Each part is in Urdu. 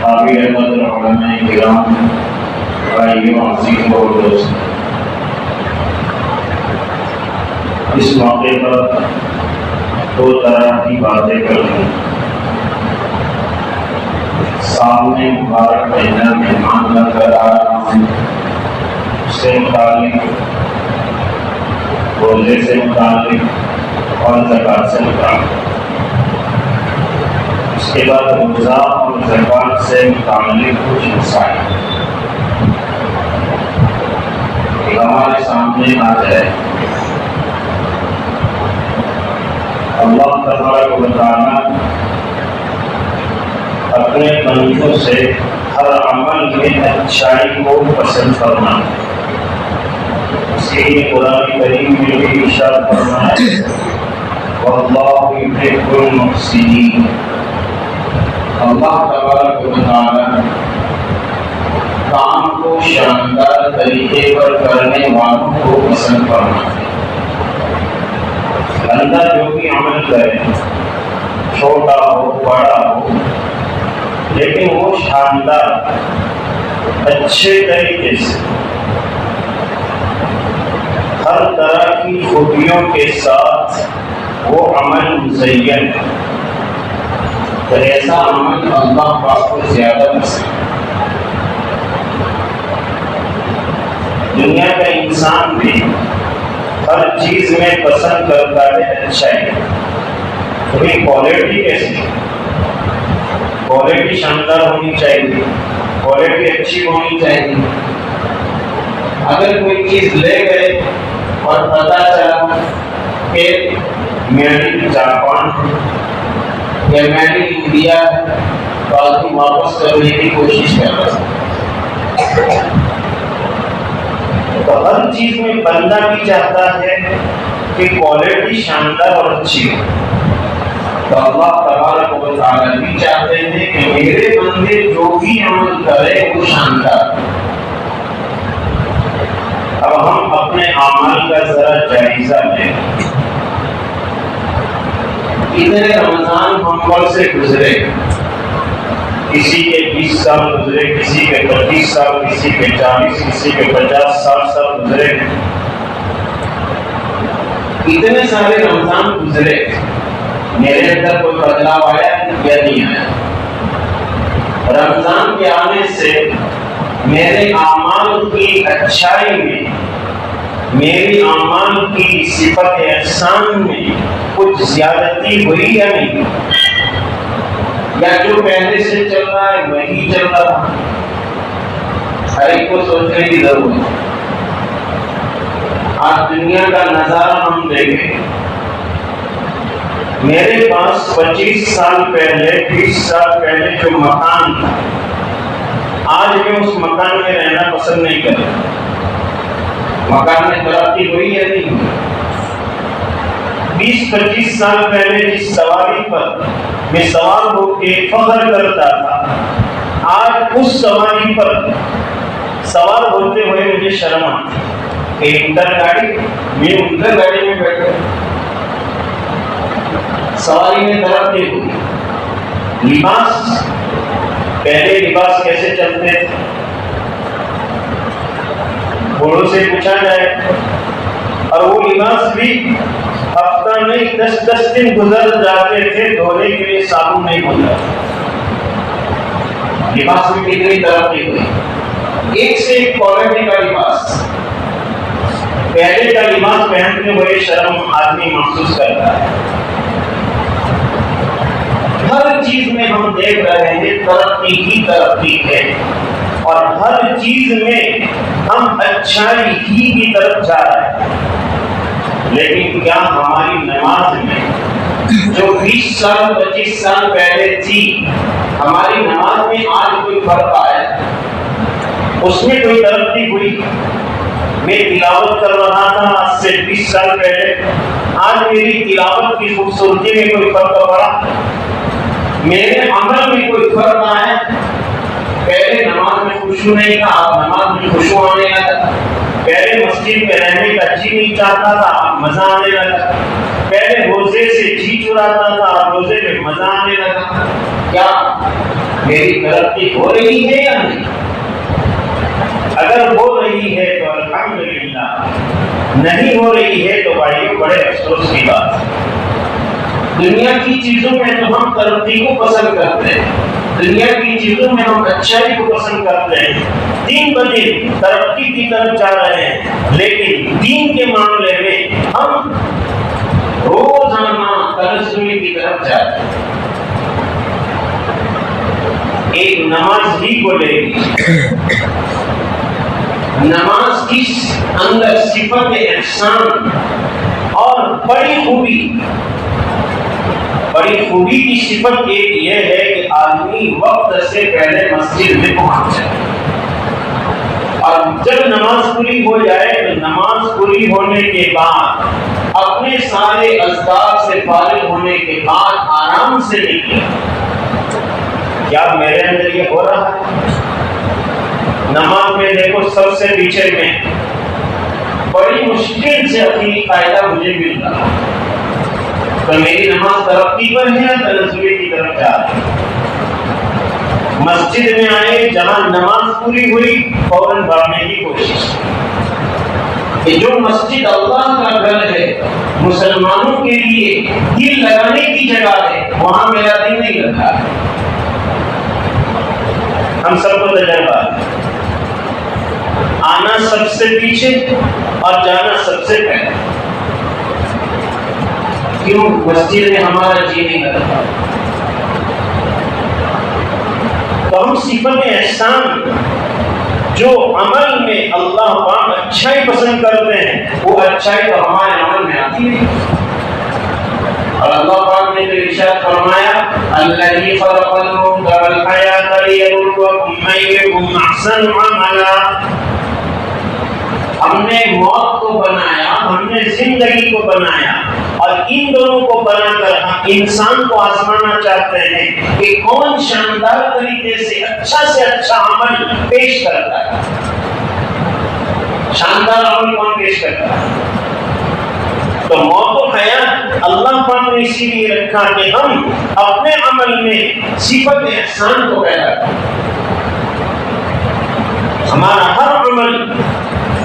قابل قدر علماء کرام، بھائیوں عزیز اور دوست، اس موقع پر دو طرح کی باتیں کروں۔ سامنے مبارک مہینہ مہمان نہ کر آ رہا ہوں، اس سے متعلق، روزے سے متعلق اور زکوٰۃ سے متعلق، اس کے بعد روزہ اور زکوٰۃ سے متعلق کچھ مسائل ہمارے سامنے آ جائے۔ اللہ تبارک و تعالیٰ اپنے بندوں سے ہر عمل میں اچھائی کو پسند فرماتا ہے۔ اس کے لیے قرآن کریم میں بھی ارشاد فرمایا ہے، واللہ یحب المحسنین۔ اللہ تبارک و تعالیٰ کام کو شاندار طریقے پر کرنے والوں کو پسند فرماتے ہیں۔ بندہ جو بھی عمل کرے، چھوٹا ہو بڑا ہو، لیکن وہ شاندار اچھے طریقے سے ہر طرح کی خوبیوں کے ساتھ وہ عمل مزین، تو ایسا عمل اللہ پاک کو زیادہ پسند ہے۔ دنیا کا انسان بھی ہر چیز میں پسند کرتا ہے اچھائی، کوئی کوالٹی کیسی، کوالٹی شاندار ہونی چاہیے، کوالٹی اچھی ہونی چاہیے۔ اگر کوئی چیز لے گئے اور پتہ چلا کہ میڈ ان جاپان یا میڈ ان انڈیا ہے، تو آدمی واپس کرنے کی کوشش کر رہا ہے۔ تو ہر چیز میں بندہ بھی چاہتا ہے کہ کوالٹی شاندار اور اچھی ہو، تو اللہ تبارک و تعالیٰ بھی چاہتے ہیں کہ میرے بندے جو بھی عمل کرے وہ شاندار۔ اب ہم اپنے اعمال کا ذرا جائزہ لیں۔ اتنے رمضان ہم پر سے گزرے، کسی کے 20 سال گزرے، کسی کے 25 سال، کسی کے 40، کسی کے 50، 60 سال گزرے۔ اتنے سارے رمضان گزرے، میرے اندر کوئی بدلاؤ آیا یا نہیں آیا؟ رمضان کے آنے سے میرے اعمال کی اچھائی میں، میری اعمال کی صفت احسان میں کچھ زیادتی ہوئی یا نہیں؟ یا جو پہلے سے چل رہا ہے وہی چل رہا ہے؟ ہر ایک کو سوچنے کی ضرورت ہے۔ آج دنیا کا نظارہ ہم دیکھیں، میرے پاس 25 سال پہلے، 20 سال پہلے جو مکان تھا، آج میں اس مکان میں رہنا پسند نہیں کرتا۔ مکان میں ترقی ہوئی یا نہیں؟ 20-25 سال پہلے جس سواری پر میں سوار ہو کے فخر کرتا تھا، آج اس سواری پر سوار ہوتے ہوئے مجھے شرم آتی کہ انٹر گاڑی، میں انٹر گاڑی میں بیٹھا، سواری میں ترقی ہوئی۔ لباس، پہلے لباس کیسے چلتے تھے؟ بوڑھوں سے پوچھا جائے، اور وہ لباس بھی ہفتہ نہیں 10 دن گزر جاتے تھے، دھونے کے لیے صابن نہیں ہوتا۔ لباس میں کتنی ترقی ہوئی، ایک سے ایک کوالٹی کا لباس۔ پہلے کا لباس پہنتے ہوئے شرم آدمی محسوس کرتا ہے۔ ہر چیز میں ہم دیکھ رہے ہیں ترقی ہی ترقی ہے، اور ہر چیز میں ہم اچھائی ہی کی طرف جا رہے ہیں۔ لیکن کیا ہماری نماز میں جو 20 سال 25 سال پہلے تھی، ہماری نماز میں آج کوئی فرق آیا؟ اس میں کوئی ترقی ہوئی؟ میں تلاوت کر رہا تھا آج سے 20 سال پہلے، آج میری تلاوت کی خوبصورتی میں کوئی فرق پڑا؟ میرے عمل میں کوئی فرق آیا؟ پہلے نماز میں خشوع نہیں تھا، اب نماز میں خشوع آنے لگا۔ پہلے مسجد میں رہنے کا جی نہیں چاہتا تھا، اب مزہ آنے لگا۔ پہلے روزے سے جی چراتا تھا، اب روزے میں مزہ آنے لگا۔ کیا میری ترقی ہو رہی ہے یا نہیں؟ اگر ہو رہی ہے تو الحمدللہ، نہیں ہو رہی ہے تو بھائیوں بڑے افسوس کی بات۔ دنیا کی چیزوں میں تو ہم ترقی کو پسند کرتے ہیں، دنیا کی چیزوں میں ہم اچھائی کو پسند کرتے ہیں، دن بدن ترقی کی طرف جا رہے ہیں، لیکن دین کے معاملے میں ہم روزانہ تنزلی کی طرف جا رہے ہیں۔ ایک نماز ہی کو لے لیجیے، نماز کی اندر صفت احسان اور بڑی خوبی کی صفت ایک یہ ہے کہ آدمی وقت سے پہلے مسجد میں پہنچ جائے، اور جب نماز پوری ہو جائے تو نماز پوری ہونے کے بعد اپنے سارے اذکار سے فارغ ہونے کے بعد آرام سے نکلے۔ کیا میرے اندر یہ ہو رہا ہے؟ نماز میں دیکھو سب سے پیچھے میں بڑی مشکل سے اپنی قاعدہ مجھے مل رہا، تو میری نماز ترقی پر ہے یا تنزلی کی طرف جا رہی ہے؟ مسجد میں آئے، جہاں نماز پوری ہوئی فوراً بھاگنے کی کوشش، کہ جو مسجد اللہ کا گھر ہے، مسلمانوں کے لیے دل لگانے کی جگہ ہے، وہاں میرا دل نہیں لگا۔ ہم سب کو تجربہ ہے، آنا سب سے پیچھے اور جانا سب سے پہلے۔ کیوں؟ مسجد میں ہمارا جی نہیں لگتا۔ تو ہم صفت احسان جو عمل میں اللہ پاک اچھائی پسند کرتے ہیں، وہ اچھائی تو ہمارے عمل میں آتی ہے۔ اور اللہ پاک نے تو ارشاد فرمایا، الذی خلق الموت والحیاۃ لیبلوکم ایکم احسن عملا۔ ہم نے موت کو بنایا، ہم نے زندگی کو بنایا، اور ان دونوں کو بنا کر ہم انسان کو آزمانا چاہتے ہیں کہ کون شاندار طریقے سے اچھا عمل پیش کرتا ہے۔ شاندار عمل کون پیش کرتا ہے؟ تو موت و حیات اللہ پاک نے اسی لیے رکھا کہ ہم اپنے عمل میں صفت احسان کو پیدا کریں، ہمارا ہر عمل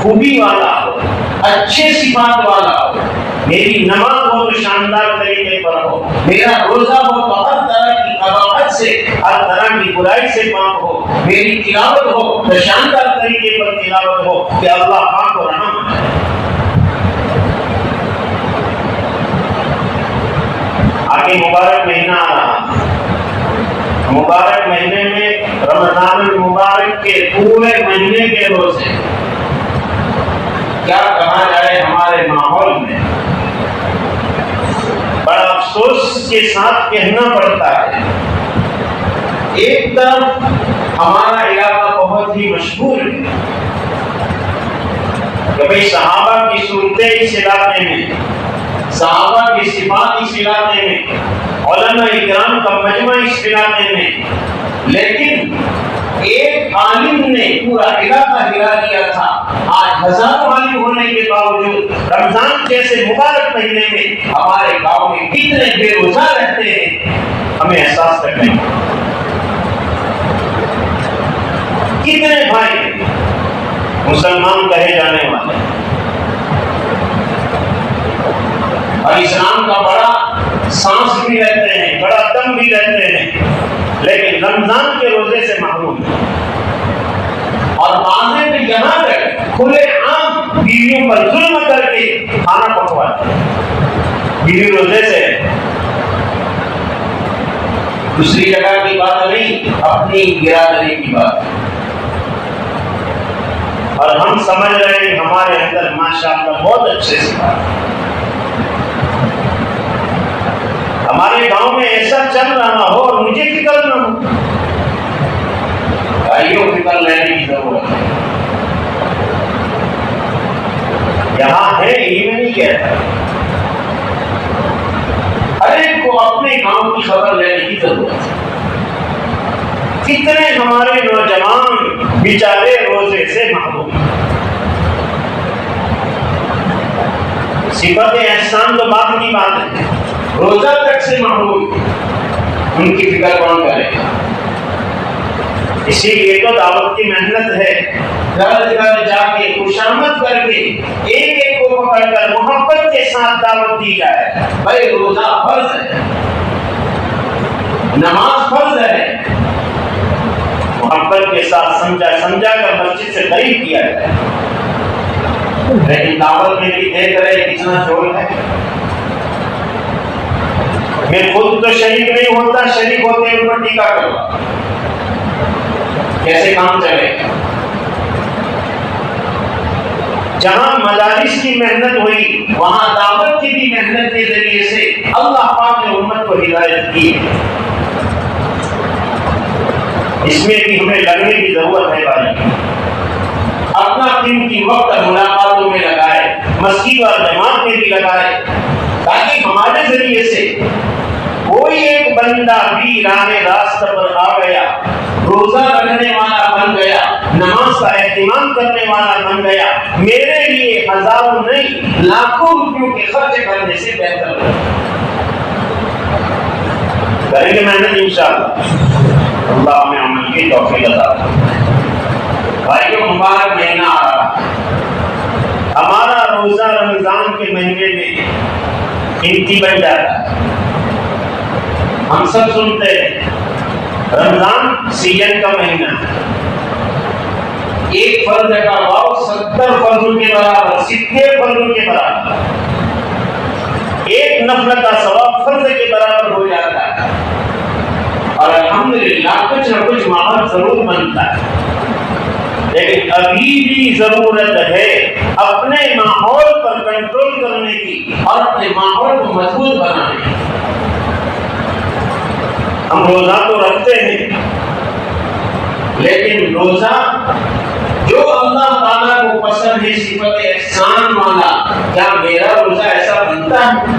خوبی والا ہو، اچھے صفات والا ہو۔ میری نماز ہو تو شاندار طریقے پر ہو، میرا روزہ ہو تو ہر طرح کی قباحت سے، ہر طرح کی برائی سے پاک ہو، میری تلاوت ہو تو شاندار طریقے پر تلاوت ہو کہ اللہ پاک کو رحم ہے۔ آگے مبارک مہینہ آ رہا، مبارک مہینے میں رمضان المبارک کے پورے مہینے کے روزے، کیا کہا جائے ہمارے ماحول میں بڑا افسوس کے ساتھ کہنا پڑتا ہے، ایک طرف ہمارا علاقہ بہت ہی مشہور ہے کہ بھئی صحابہ کی صورتیں اس علاقے میں، صحابہ کی صفات اس علاقے میں، علماء اکرام کا مجمع اس علاقے میں، لیکن ایک عالم نے پورا علاقہ ہلا دیا تھا۔ آج ہزاروں عالم ہونے کے باوجود رمضان جیسے مبارک مہینے میں ہمارے گاؤں میں کتنے بے روزہ رہتے ہیں، ہمیں احساس کرنا ہے۔ کتنے بھائی مسلمان کہے جانے والے اور اسلام کا بڑا سانس بھی رہتے ہیں، بڑا دم بھی رہتے ہیں، لیکن رمضان کے روزے سے محروم ہیں، اور بعض میں یہاں تک کھلے عام بیویوں پر ظلم کر کے کھانا پکواتے ہیں۔ بیوی روزے سے، دوسری جگہ کی بات نہیں، اپنی برادری کی بات، اور ہم سمجھ رہے ہیں ہمارے اندر ماشاءاللہ بہت اچھے سے ہمارے گاؤں میں ایسا چل رہا ہو اور مجھے فکر نہ ہو، بھائیوں فکر لینے کی ضرورت ہے۔ یہاں ہے یہ نہیں کہتا، ہر ایک کو اپنے گاؤں کی خبر لینے کی ضرورت ہے۔ کتنے ہمارے نوجوان بیچارے روزے سے محروم، صفت احسان تو بعد کی بات ہے، روزہ تک سے محروم ان کی فکر کون کرے گا؟ اسی لیے تو دعوت کی محنت ہے، گھر گھر جا کے خوشامد کر کے ایک ایک کو پکڑ کر محبت کے ساتھ دعوت دی جائے۔ بھائی روزہ فرض ہے، نماز فرض ہے، محبت کے ساتھ سمجھا کر مسجد سے قریب کیا جائے، لیکن دعوت میں بھی دیکھ رہے کتنا شور ہے۔ میں خود تو شریک نہیں ہوتا، شریک ہوتے ان پر ٹیکا کروا، کیسے کام چلے گا؟ جہاں مدارس کی محنت ہوئی وہاں دعوت کی بھی محنت کے ذریعے سے اللہ پاک نے امت کو ہدایت کی ہے۔ اس میں بھی ہمیں لگنے کی ضرورت ہے بھائی، اپنا قیمتی وقت ملاقاتوں میں لگائے، مسجد اور جماعت میں بھی لگائے، تاکہ ہمارے ذریعے سے کوئی ایک بندہ بھی راہ راست پر آ گیا، روزہ رکھنے والا بن گیا، نماز کا اہتمام کرنے والا بن گیا، میرے لیے ہزاروں نہیں لاکھوں روپیوں کے خرچ کرنے سے بہتر ہے۔ کریں گے محنت انشاءاللہ، اللہ ہمیں عمل کی توفیق عطا فرمائے۔ بھائیو مبارک مہینہ آ رہا، ہمارا روزہ رمضان کے مہینے میں قیمتی بن جاتا ہے۔ ہم سب سنتے ہیں رمضان سیزن کا مہینہ ہے، ایک فرض کا باب 70 فرضوں کے برابر، 70 فرضوں کے برابر، ایک نفل کا ثواب فرض کے برابر ہو جاتا ہے، اور الحمدللہ کچھ نہ کچھ ماحول ضرور بنتا ہے۔ لیکن ابھی بھی ضرورت ہے اپنے ماحول پر کنٹرول کرنے کی اور اپنے ماحول کو مضبوط بنانے کی۔ ہم روزہ تو رکھتے ہیں، لیکن روزہ جو اللہ تعالیٰ کو پسند ہے صفت احسان والا، کیا میرا روزہ ایسا بنتا ہے؟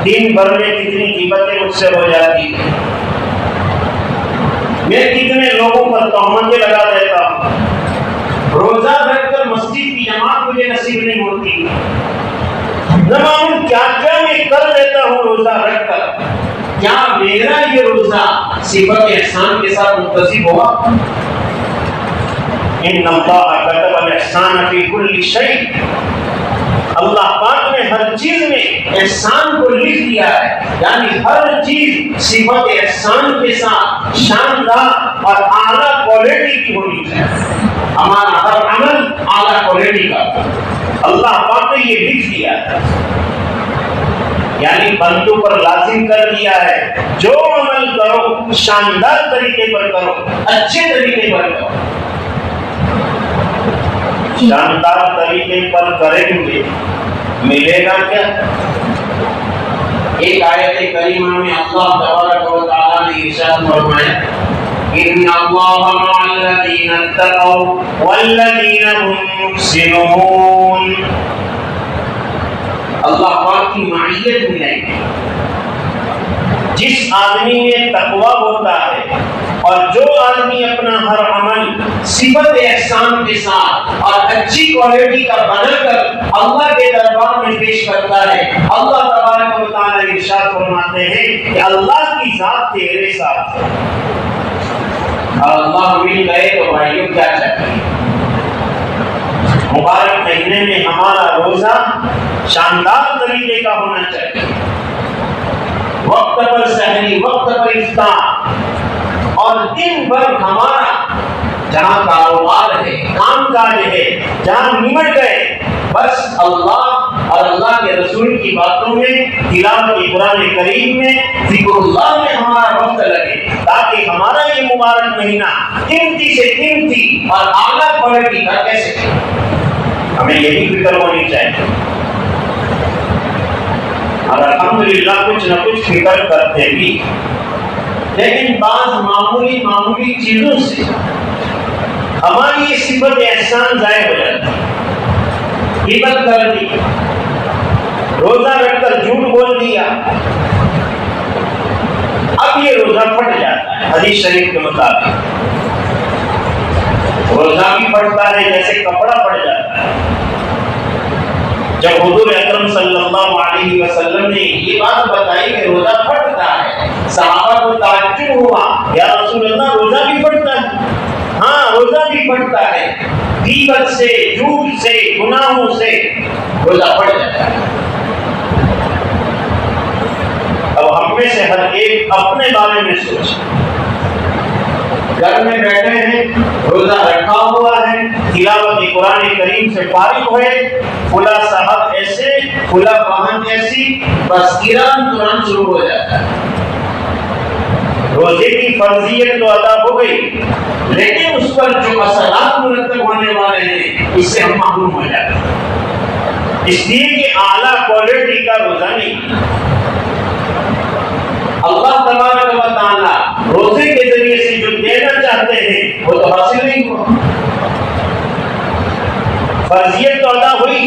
دن بھر میں کتنی قیمتیں مجھ سے ہو جاتی ہیں، میں کتنے لوگوں پر تہمتیں لگا دیتا ہوں، روزہ رکھ کر مسجد کی جماعت مجھے نصیب نہیں ہوتی، نہ معلوم کیا کیا میں کر لیتا ہوں روزہ رکھ کر۔ کیا میرا یہ روزہ صفت احسان کے ساتھ متصف ہوا؟ ان اللہ کتب الاحسان فی کل شیء، اللہ پاک نے ہر چیز میں احسان کو لکھ دیا ہے، یعنی ہر چیز صفت احسان کے ساتھ شاندار اور اعلیٰ کوالٹی کی ہونی چاہیے۔ ہمارا ہر عمل اعلیٰ کوالٹی کا، اللہ پاک نے یہ لکھ دیا ہے، یعنی بندوں پر لازم کر دیا ہے جو عمل کرو شاندار طریقے پر کرو، اچھے طریقے پر کرو۔ شاندار طریقے پر کریں گے ملے گا کیا؟ ایک آیت کریمہ میں اللہ تبارک و تعالیٰ نے ارشاد فرمایا ان اللہ مع الذین اتقوا والذین هم محسنون، اللہ پاک کی معیت ملے گی جس آدمی میں تقوی ہوتا ہے، اور جو آدمی اپنا ہر عمل صفت احسان کے ساتھ اور اچھی کوالٹی کا بنا کر اللہ کے دربار میں پیش کرتا ہے، اللہ تبارک و تعالیٰ ارشاد فرماتے ہیں کہ اللہ کی ذات تیرے ساتھ ہے۔ اور اللہ مل گئے تو بھائیوں کیا چاہیے؟ مبارک مہینے میں ہمارا روزہ شاندار طریقے کا ہونا چاہیے، وقت پر سحری، وقت پر افطار، اور دن بھر ہمارا جہاں کاروبار ہے، کام کاج ہے، جہاں نمٹ گئے بس اللہ اور اللہ کے رسول کی باتوں میں، تلاوت قرآن کریم میں، ذکر اللہ میں ہمارا وقت لگے، تاکہ ہمارا یہ مبارک مہینہ قیمتی سے قیمتی اور اعلیٰ کوالٹی کا کیسے ہمیں یہی فکر ہونی چاہیے۔ اور الحمدللہ کچھ نہ کچھ فکر کرتے بھی، لیکن بعض معمولی چیزوں سے ہماری یہ صفت احسان ضائع ہو جاتی ہے۔ غیبت کر دی، روزہ رکھ کر جھوٹ بول دیا، اب یہ روزہ پھٹ جاتا ہے۔ حدیث شریف کے مطابق روزہ بھی پھٹتا ہے جیسے کپڑا پھٹ جاتا ہے۔ جب حضور اکرم صلی اللہ علیہ وسلم نے یہ بات بتائی کہ روزہ پھٹتا ہے، صحابہ کو تعجب ہوا، یا رسول اللہ روزہ بھی پھٹتا ہے؟ ہاں روزہ بھی پھٹتا ہے، غیبت سے، جھوٹ سے، گناہوں سے روزہ پھٹ جاتا ہے۔ اب ہم میں سے ہر ایک اپنے بارے میں سوچے، گھر میں بیٹھے ہیں، روزہ رکھا ہوا ہے، تلاوت قرآن کریم سے فارغ ہوئے، فلاں صاحب ایسے، فلاں بہن ایسی، بس ایران تران شروع ہو جاتا ہے۔ روزے کی فرضیت تو ادا ہو گئی، لیکن اس پر جو اثرات مرتب ہونے والے ہیں اس سے ہم محروم ہو جاتے ہیں، اس لیے کہ اعلیٰ کوالٹی کا روزہ نہیں۔ اللہ تبارک و تعالی روزے کے ذریعے سے جو دینا چاہتے ہیں وہ تو حاصل نہیں ہوا۔ فرضیت تو ادا ہوئی،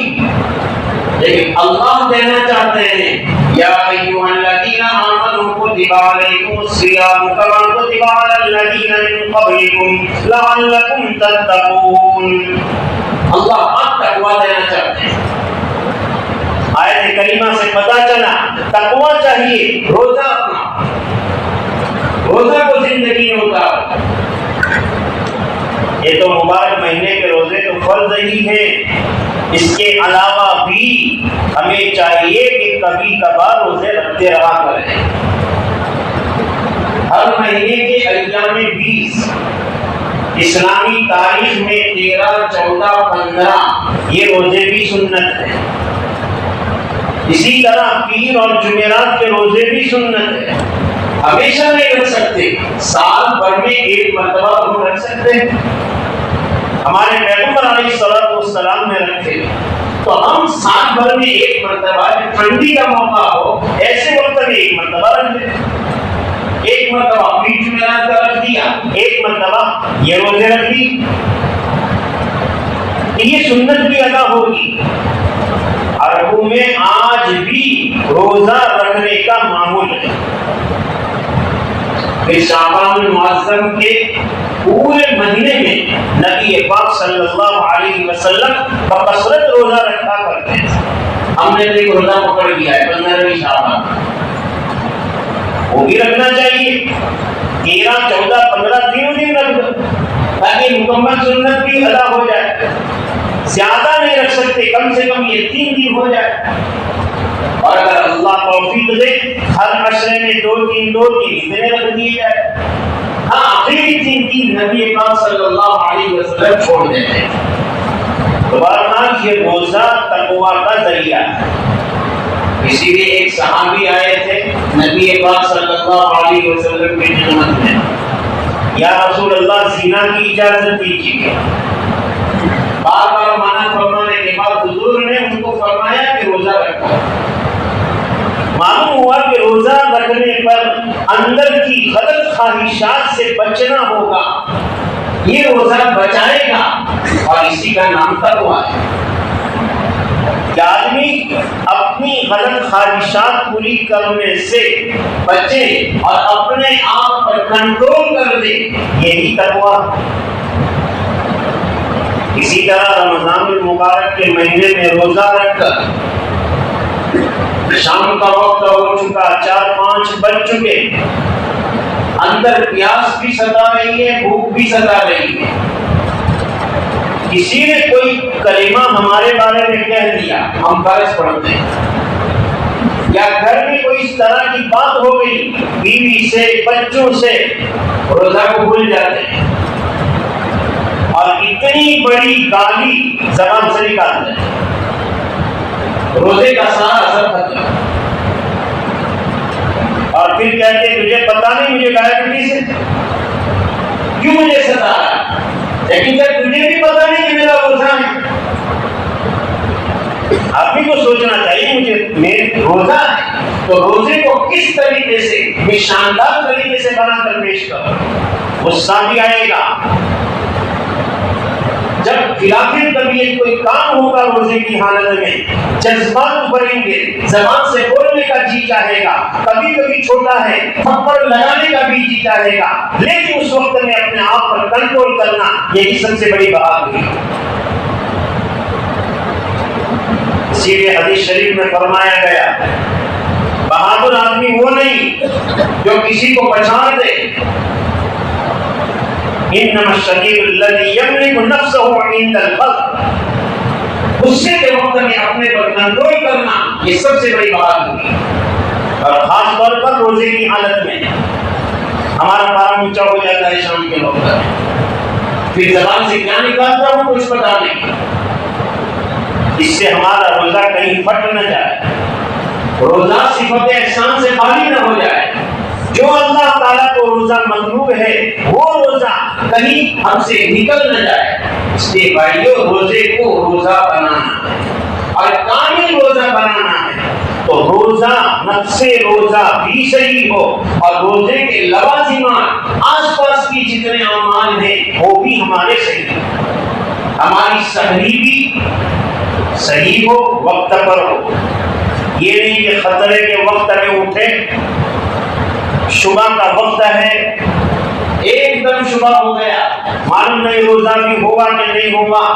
لیکن اللہ دینا چاہتے ہیں، یا ایھا الذین آمنوا کتب علیکم الصیام کما کتب علی الذین من قبلکم لعلکم تتقون۔ اللہ آپ تقویٰ دینا چاہتے ہیں۔ آیت کریمہ سے پتہ چلا تقویٰ چاہیے، روزہ اپنا، روزہ کو زندگی میں اتارو۔ یہ تو مبارک مہینے کے روزے تو فرض ہی ہیں، اس کے علاوہ بھی ہمیں چاہیے کہ کبھی کبھار روزے رکھتے رہا کریں۔ ہر مہینے کے ایام 20 اسلامی تاریخ میں 13، 14، 15 یہ روزے بھی سنت ہیں۔ اسی طرح پیر اور جمعرات کے روزے بھی سنت ہیں، ہمیشہ نہیں رکھ سکتے، سال بھر میں ایک مرتبہ ہم رکھ سکتے ہیں۔ ہمارے پیغمبر علیہ السلام نے رکھے، تو ہم سال بھر میں ایک مرتبہ، جب ٹھنڈی کا موقع ہو ایسے وقت میں ایک مرتبہ رکھ دیں۔ ایک مرتبہ پیر جمعرات کا رکھ دیا، ایک مرتبہ یہ روزے رکھ دی، یہ سنت بھی ادا ہوگی۔ عربوں میں آج بھی روزہ رکھنے کا معمول ہے۔ کہ شعبان المعظم کے پورے مہینے میں نبی پاک صلی اللہ علیہ وسلم بکثرت روزہ رکھا کرتے ہیں۔ ہم نے تو ایک روزہ پکڑ لیا ہے 15ویں شعبان، وہ بھی رکھنا چاہیے۔ 13، 14، 15 تینوں دن رکھ دو تاکہ مکمل سنت بھی ادا ہو جائے۔ زیادہ نہیں رکھ سکتے، کم سے کم یہ 3 دن ہو جائے، اور اگر اللہ توفیق دے ہر عشرے میں 2 3 اتنے رکھ دیے جائے۔ ہاں آخری 3 دن نبی پاک صلی اللہ علیہ وسلم چھوڑ دیتے ہیں۔ بہرحال یہ روزہ تقویٰ کا ذریعہ ہے۔ اسی لیے ایک صحابی آئے تھے نبی پاک صلی اللہ علیہ وسلم کی خدمت میں، یا رسول اللہ زنا کی اجازت دیجیے۔ بار بار منع فرمانے کے بعد حضور نے ان کو فرمایا کہ روزہ رکھو۔ معلوم ہوا کہ روزہ رکھنے پر اندر کی غلط خواہشات سے بچنا ہوگا، یہ روزہ بچائے گا، اور اسی کا نام تقویٰ ہے کہ آدمی اپنی غلط خواہشات پوری کرنے سے بچے اور اپنے آپ پر کنٹرول کر دے، یہی تقویٰ۔ اسی طرح رمضان المبارک کے مہینے میں روزہ رکھ کر شام کا وقت ہو چکا، 4-5 بج چکے، اندر پیاس بھی ستا رہی ہے، بھوک بھی ستا رہی ہے، کسی نے کوئی کلمہ ہمارے بارے میں کہہ دیا، ہم فرض پڑھتے ہیں، یا گھر میں کوئی اس طرح کی بات ہو گئی بیوی سے، بچوں سے، روزہ کو بھول جاتے ہیں اور اتنی بڑی گالی زبان سے نکالتے ہیں، روزے کا سارا اثر ختم۔ اور پھر کہتے ہیں تجھے پتا نہیں مجھے ڈائبٹیز ہے، کیوں مجھے ستا رہا؟ لیکن جب تجھے بھی پتا نہیں کہ میرا روزہ ہے، آدمی کو سوچنا چاہیے مجھے میرے روزہ ہے تو روزے کو کس طریقے سے میں شاندار طریقے سے بنا کر پیش کروں۔ غصہ بھی آئے گا، جب خلاف طبیعت کوئی کام ہوگا روزے کی حالت میں، جذبات ابھریں گے، زبان سے بولنے کا جی چاہے گا، کبھی کبھی چھوٹا ہے تھپڑ لگانے کا بھی جی چاہے گا، لیکن اس وقت میں اپنے آپ پر کنٹرول کرنا یہی سب سے بڑی بہادری ہے۔ اسی لیے حدیث شریف میں فرمایا گیا بہادر آدمی وہ نہیں جو کسی کو پہچان دے، انما الشجاع الذی یملک نفسہ عند الفقر، غصے کے وقت میں اپنے پر کنٹرول کرنا یہ سب سے بڑی بہادری ہے۔ اور خاص طور پر روزے کی حالت میں ہمارا پارا اونچا ہو جاتا ہے شام کے وقت میں، پھر زبان سے کیا نکالتا ہوں کچھ پتا نہیں، اس سے ہمارا روزہ کہیں پھٹ نہ جائے، روزہ صفت احسان سے خالی نہ ہو جائے۔ جو اللہ تعالیٰ کو روزہ مطلوب ہے وہ روزہ کہیں ہم سے نکل نہ جائے۔ اس لیے بھائیو روزے کو روزہ بنانا ہے اور کامل روزہ بنانا ہے تو روزہ نفس روزہ بھی صحیح ہو اور روزے کے لوازمات آس پاس کی جتنے اعمال ہیں وہ بھی ہمارے صحیح ہو، ہماری سحری بھی صحیح ہو، وقت پر ہو۔ یہ نہیں کہ خطرے کے وقت میں اٹھے، صبح کا وقت ہے ایک دم صبح ہو گیا، معلوم نہیں روزہ بھی ہوگا کہ نہیں ہوگا،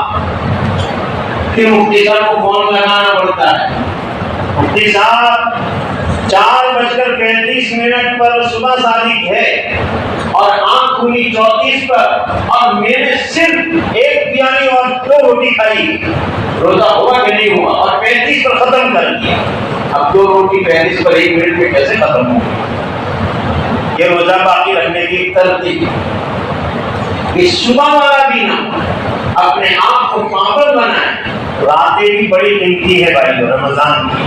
پھر مفتی صاحب کو فون لگانا پڑتا ہے، مفتی صاحب 4:35 پر صبح صادق ہے اور آنکھ کھلی 34 پر اور میں نے صرف ایک پیالی اور 2 روٹی کھائی، روزہ ہوا کہ نہیں ہوا؟ اور 35 پر ختم کر دیا۔ اب 2 روٹی 35 پر 1 منٹ میں کیسے ختم ہوگی؟ یہ روزہ باقی رکھنے کی ترتیب کہ صبح والا بھی نہ اپنے آپ کو پابند بنائے۔ راتیں بھی بڑی قیمتی ہے بھائی رمضان کی۔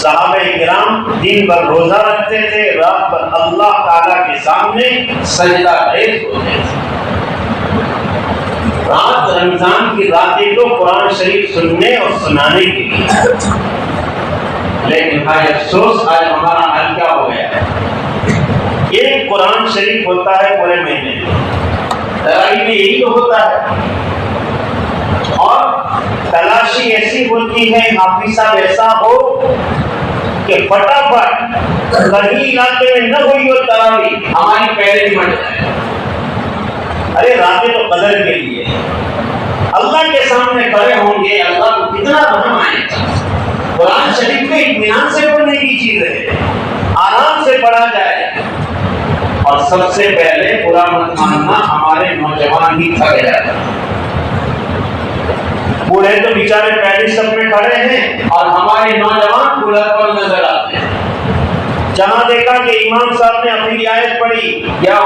صحابہ کرام دن بھر روزہ رکھتے تھے، رات بھر اللہ تعالیٰ کے سامنے سجدہ ریز ہوتے تھے۔ رات رمضان کی راتیں تو قرآن شریف سننے اور سنانے کے لیے، لیکن بھائی افسوس آج ہمارا حال کیا ہو گیا ہے؟ ایک قرآن شریف ہوتا ہے پورے مہینے میں، تراویح میں یہی تو ہوتا ہے، اور تلاشی ایسی ہوتی ہے حافظ صاحب ایسا ہو کہ فٹافٹ کہیں علاقے میں نہ ہوئی ہو تراویح ہماری پہلے ہی مٹ جائے۔ ارے راتیں تو قدر کے لیے، اللہ کے سامنے کھڑے ہوں گے، اللہ کو کتنا رحم آئے گا۔ قرآن شریف کو اطمینان سے پڑھنے کی چیز ہے، آرام سے پڑھا جائے۔ اور سب سے پہلے برا مت ماننا ہمارے نوجوان ہی تھک جاتے ہیں، بوڑھے تو بیچارے پہلے سب میں کھڑے ہیں اور ہمارے نوجوان بلند پر نظر آتے ہیں۔ جہاں دیکھا کہ امام صاحب نے اپنی آیت پڑھی یا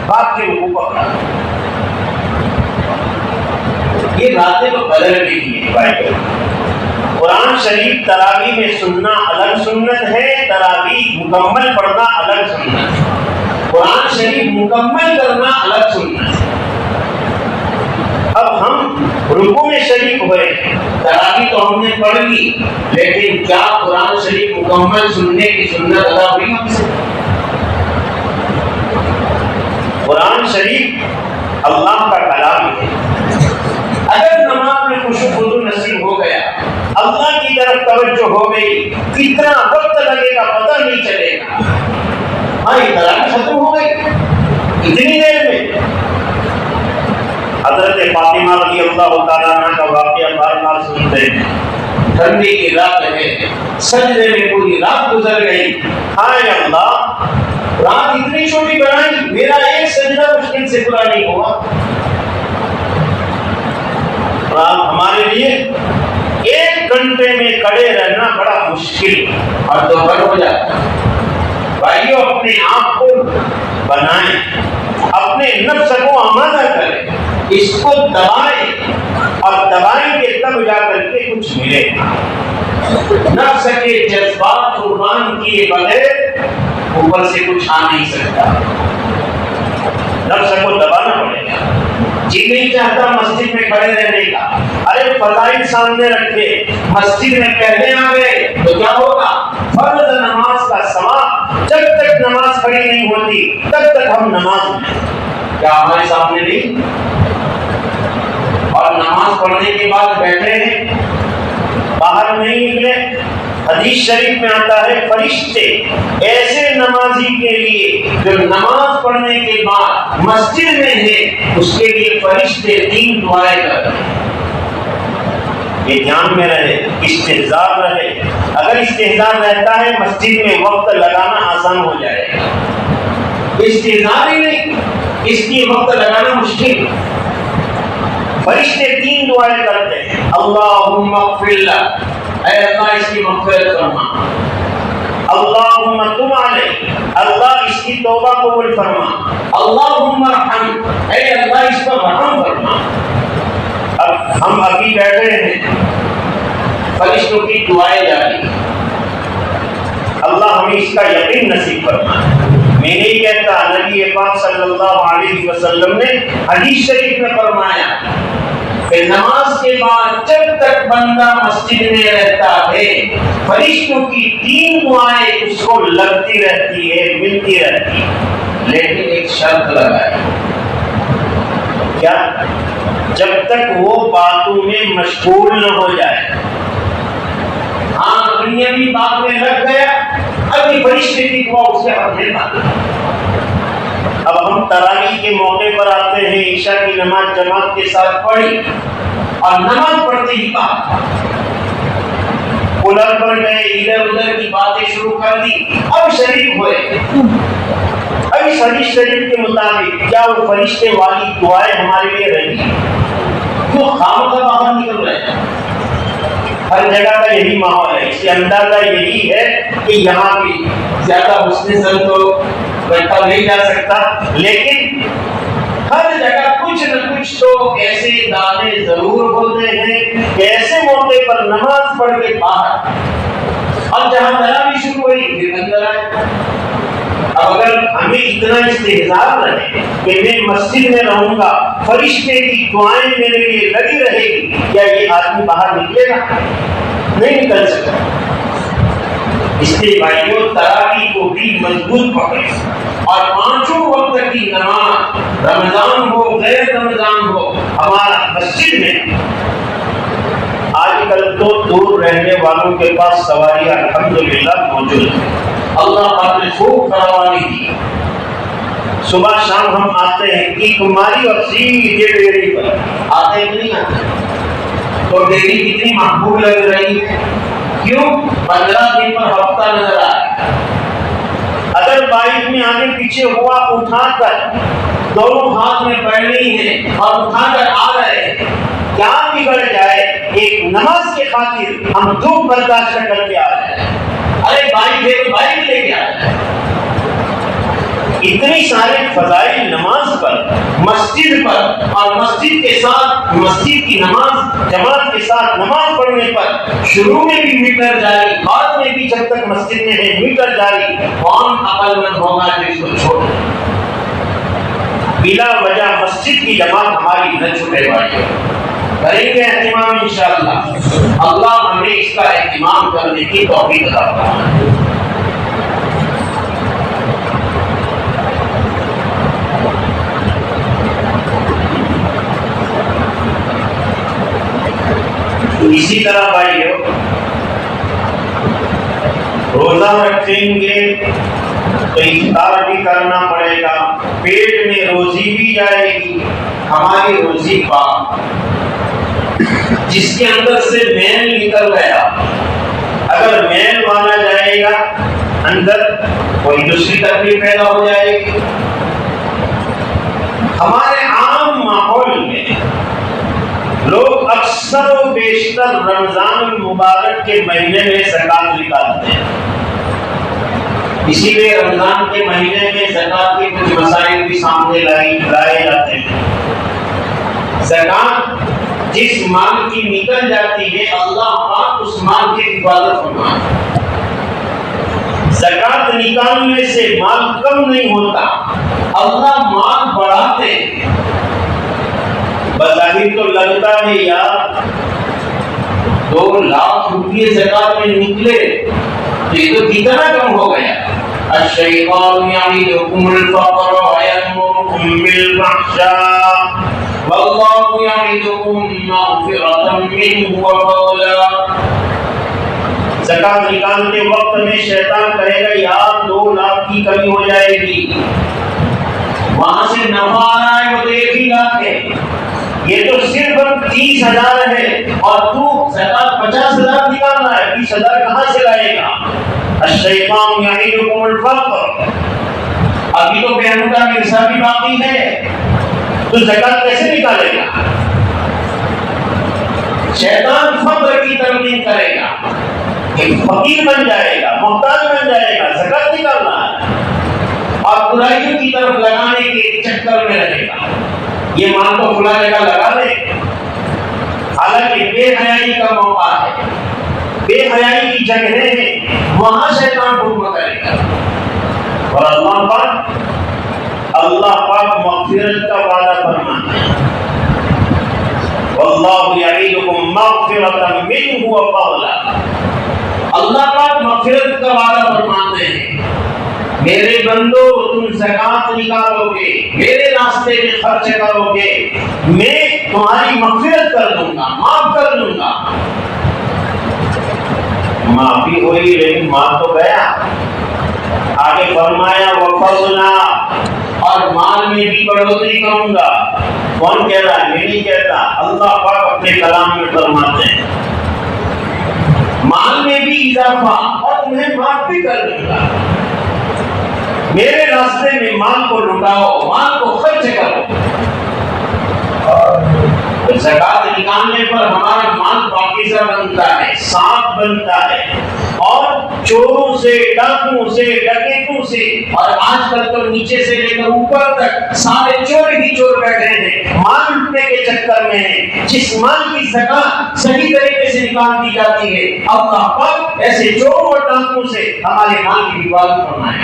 بات کے اوپر، یہ راتیں تو بدل بھی کی ہے۔ قرآن شریف تراویح میں سننا الگ سنت ہے، تراویح مکمل پڑھنا الگ سنت ہے، قرآن شریف مکمل کرنا الگ سنت ہے۔ اب ہم رکوع میں شریک ہوئے، تراویح تو ہم نے پڑھ لی، لیکن کیا قرآن شریف مکمل سننے کی سنت ادا ہوئی ہم سے؟ قرآن شریف اللہ کا کلام ہے، اگر نماز میں خشوع و خضوع نصیب ہو گیا، اللہ کی طرف توجہ ہو گئی، کتنا وقت لگے گا پتہ نہیں چلے گا۔ ہاں یہ تراویح ختم ہو گئی اتنی دیر میں۔ حضرت فاطمہ رضی اللہ تعالیٰ عنہ کا واقعہ بار بار سنتے ہیں، ٹھنڈی کی رات ہے، سجدے میں پوری رات گزر گئی، ہائے اللہ رات اتنی چھوٹی بنائی، میرا ایک سجدہ مشکل سے پورا نہیں ہوا۔ رات ہمارے لیے 1 گھنٹے میں کھڑے رہنا بڑا مشکل اور دوپہر ہو جاتا ہے۔ بھائیو اپنے آپ کو بنائیں، اپنے نفس کو آمادہ کریں، اس کو دبائیں اور دبائیں گے تب جا کر کے کچھ ملے گا۔ نفس کے جذبات قربان کیے بغیر اوپر سے کچھ آ نہیں سکتا، نفس کو دبانا پڑے گا۔ جی نہیں چاہتا مسجد میں کھڑے رہنے کا، ارے فضائل سامنے رکھے، مسجد میں پہلے آ گئے تو کیا ہوگا؟ فرض نماز کا ثواب، جب تک نماز کھڑی نہیں ہوتی تب تک ہم نماز میں، کیا ہمارے سامنے نہیں؟ اور نماز پڑھنے کے بعد بیٹھے ہیں، باہر نہیں نکلے، حدیث شریف میں آتا ہے فرشتے ایسے نمازی کے لیے جو نماز پڑھنے کے بعد مسجد میں ہے اس کے لیے فرشتے 3 دعائیں کرتے ہیں. یہ دھیان میں رہے، استحضار رہے. اگر استحضار رہتا ہے مسجد میں وقت لگانا آسان ہو جائے گا. استحضار ہی نہیں، اس کی وقت لگانا مشکل. فرشتے 3 دعائیں کرتے ہیں. اللہم اغفر لہ، اے اللہ اس کی مغفرت فرما. اللہم تب علیہ، اللہ اس کی توبہ قبول فرما. اللہم ارحم، اے اللہ اس پر رحم فرما. اب ہم ابھی بیٹھے ہیں، فرشتوں کی دعائیں جاری. اللہ ہمیں اس کا یقین نصیب فرمائے. میں نہیں کہتا، نبی پاک صلی اللہ علیہ وسلم نے حدیث شریف میں فرمایا کہ نماز کے بعد جب تک بندہ مسجد میں رہتا ہے فرشتوں کی 3 دعائیں اس کو لگتی رہتی ہے، ملتی رہتی ہے. لیکن ایک شرط لگائی، کیا؟ جب تک وہ باتوں میں مشغول نہ ہو جائے. ہاں دنیاوی بات میں لگ گیا، ابھی فرشتے کی دعا اس کے ہاتھ میں نہ. اب ہم تراویح کے موقع پر آتے ہیں، عشاء کی نماز جماعت کے ساتھ پڑھی اور نماز پڑھتے ہی بات کولر پر گئے، ادھر ادھر کی باتیں شروع کر دی. اب شریک ہوئے، ابھی حدیث شریف کے مطابق کیا وہ فرشتے والی دعائیں ہمارے لیے رہی؟ کیوں خامخواہ باہر نکل رہے ہیں؟ ہر جگہ کا یہی ماحول ہے. اس سے اندازہ یہی ہے کہ یہاں بھی زیادہ حسن زن تو رکھا نہیں جا سکتا، لیکن ہر جگہ کچھ نہ کچھ تو ایسے دانے ضرور ہوتے ہیں کہ ایسے موقع پر نماز پڑھ کے باہر، اب جہاں تراویح شروع ہوئی پھر اندر آئے. اب اگر ہمیں اتنا استحضار رہے کہ میں مسجد میں رہوں گا، فرشتے کی دعائیں میرے لیے لگی رہے گی، کیا یہ آدمی باہر نکلے گا؟ نہیں نکل سکتا. اس لیے بھائیوں تراویح کو بھی مضبوط پکڑے اور 5 وقت کی نماز رمضان ہو غیر رمضان ہو ہمارا مسجد میں. آج کل تو دور رہنے والوں کے پاس سواریاں الحمدللہ موجود ہیں. اللہ پاک نے خوب فراوانی دی. صبح شام ہم آتے ہیں کی کماری اور سیدھے ڈیری پر آتے ہیں، نہیں آتے؟ تو ڈیری کتنی محبوب لگ رہی ہے. کیوں؟ 15 دن پر ہفتہ نظر آئے. اگر بائک میں آگے پیچھے ہوا اٹھا کر دونوں ہاتھ میں پڑھنی ہے اور اٹھا کر آ رہے ہیں، کیا بگڑ جائے؟ ایک نماز کے خاطر ہم دکھ برداشت کر کے آ رہے ہیں. ارے بائک ہے تو بائک لے کے آ رہے ہیں. اتنی سارے فضائل نماز پر، مسجد پر، اور مسجد کے ساتھ مسجد کی نماز جماعت کے ساتھ نماز پڑھنے پر شروع میں بھی میٹر جاری، بعد میں بھی جب تک مسجد میں ہے میٹر جاری. کون عقل مند ہوگا جو اس کو چھوڑے؟ بلا وجہ مسجد کی جماعت ہماری نہ چھوٹے بھائی. کریں گے اہتمام انشاءاللہ. اللہ ہمیں اس کا اہتمام کرنے کی توفیق عطا فرمائے. اسی طرح بھائیو روزہ رکھیں گے تو افطار بھی کرنا پڑے گا، پیٹ میں روزی بھی جائے گی. ہماری روزی پاک، جس کے اندر سے میل نکل گیا، اگر میل مانا جائے گا اندر کوئی دوسری تکلیف پیدا ہو جائے گی. ہمارے عام ماحول میں لوگ اکثر و بیشتر رمضان المبارک کے مہینے میں زکوٰۃ نکالتے ہیں. اسی لیے رمضان کے مہینے میں زکوٰۃ کے کچھ مسائل بھی سامنے لائے جاتے ہیں. زکوٰۃ جس مال کی نکل جاتی ہے اللہ پاک اس مال کی حفاظت فرمائے. زکوٰۃ نکالنے سے مال کم نہیں ہوتا، اللہ مال بڑھاتے. بظاہر تو لگتا ہے یار 2 لاکھ روپئے زکوٰۃ میں نکلے تو یہ تو کتنا کم ہو گیا. الشیطان یعدکم الفقر ویأمرکم بالفحشاء واللہ یعدکم مغفرۃ منہ وفضلا. زکات نکالتے وقت میں شیطان کہے گا یار 2 لاکھ کی کمی ہو جائے گی، وہاں سے نفع آ رہا ہے وہ تو 1 ہی لاکھ ہے، یہ تو صرف 30,000 ہے اور تو زکات 50,000 نکالنا ہے، 20,000 کہاں سے لائے گا؟ الشیطان یعیدکم الفقر، ابھی تو بہنوں کا حصہ بھی باقی ہے، تو زکات کیسے نکالے گا؟ شیطان فقر کی ترغیب کرے گا، ایک فقیر بن جائے گا، محتاج بن جائے گا، زکات نکالنا ہے، اور برائیوں کی طرف لگانے کے چکر میں رہے گا، یہ مال تو کھلا جگہ لگا دے، حالانکہ بے حیائی کا موقع ہے، بے حیائی کی جگہیں ہیں، وہاں شیطان حکم کرے گا۔ اور اللہ پاک مغفرت کا وعدہ فرماتے ہیں، واللہ یعیدکم مغفرۃ منہ وفضلا، اللہ پاک مغفرت کا وعدہ فرماتے ہیں، میرے بندو تم زکات نکالو گے، میرے راستے میں خرچ کرو گے، میں تمہاری مغفرت کر دوں گا، معاف کر دوں گا۔ معافی ہوئی لیکن مال تو گیا، آگے فرمایا وفضلا، اور مال میں بھی بڑھوتری کروں گا۔ کون کہہ رہا ہے؟ میں نہیں کہتا، اللہ پاک اپنے کلام میں فرماتے ہیں مال میں بھی اضافہ اور تمہیں معاف بھی کر دوں گا، میرے راستے میں مال کو لٹاؤ، مال کو خرچ کرو۔ زکات نکالنے پر ہمارا مال پاکیزہ بنتا ہے، صاف بنتا ہے، اور چوروں سے، ڈاکوؤں سے، ڈکیتوں سے، اور آج کل تو نیچے سے لے کر اوپر تک سارے چور ہی چور بیٹھے ہیں، مال لوٹنے کے چکر میں ہیں۔ جس مال کی زکات صحیح طریقے سے نکال دی جاتی ہے، اللہ پاک ایسے چوروں اور ڈاکوؤں سے ہمارے مال کی حفاظت فرمائے۔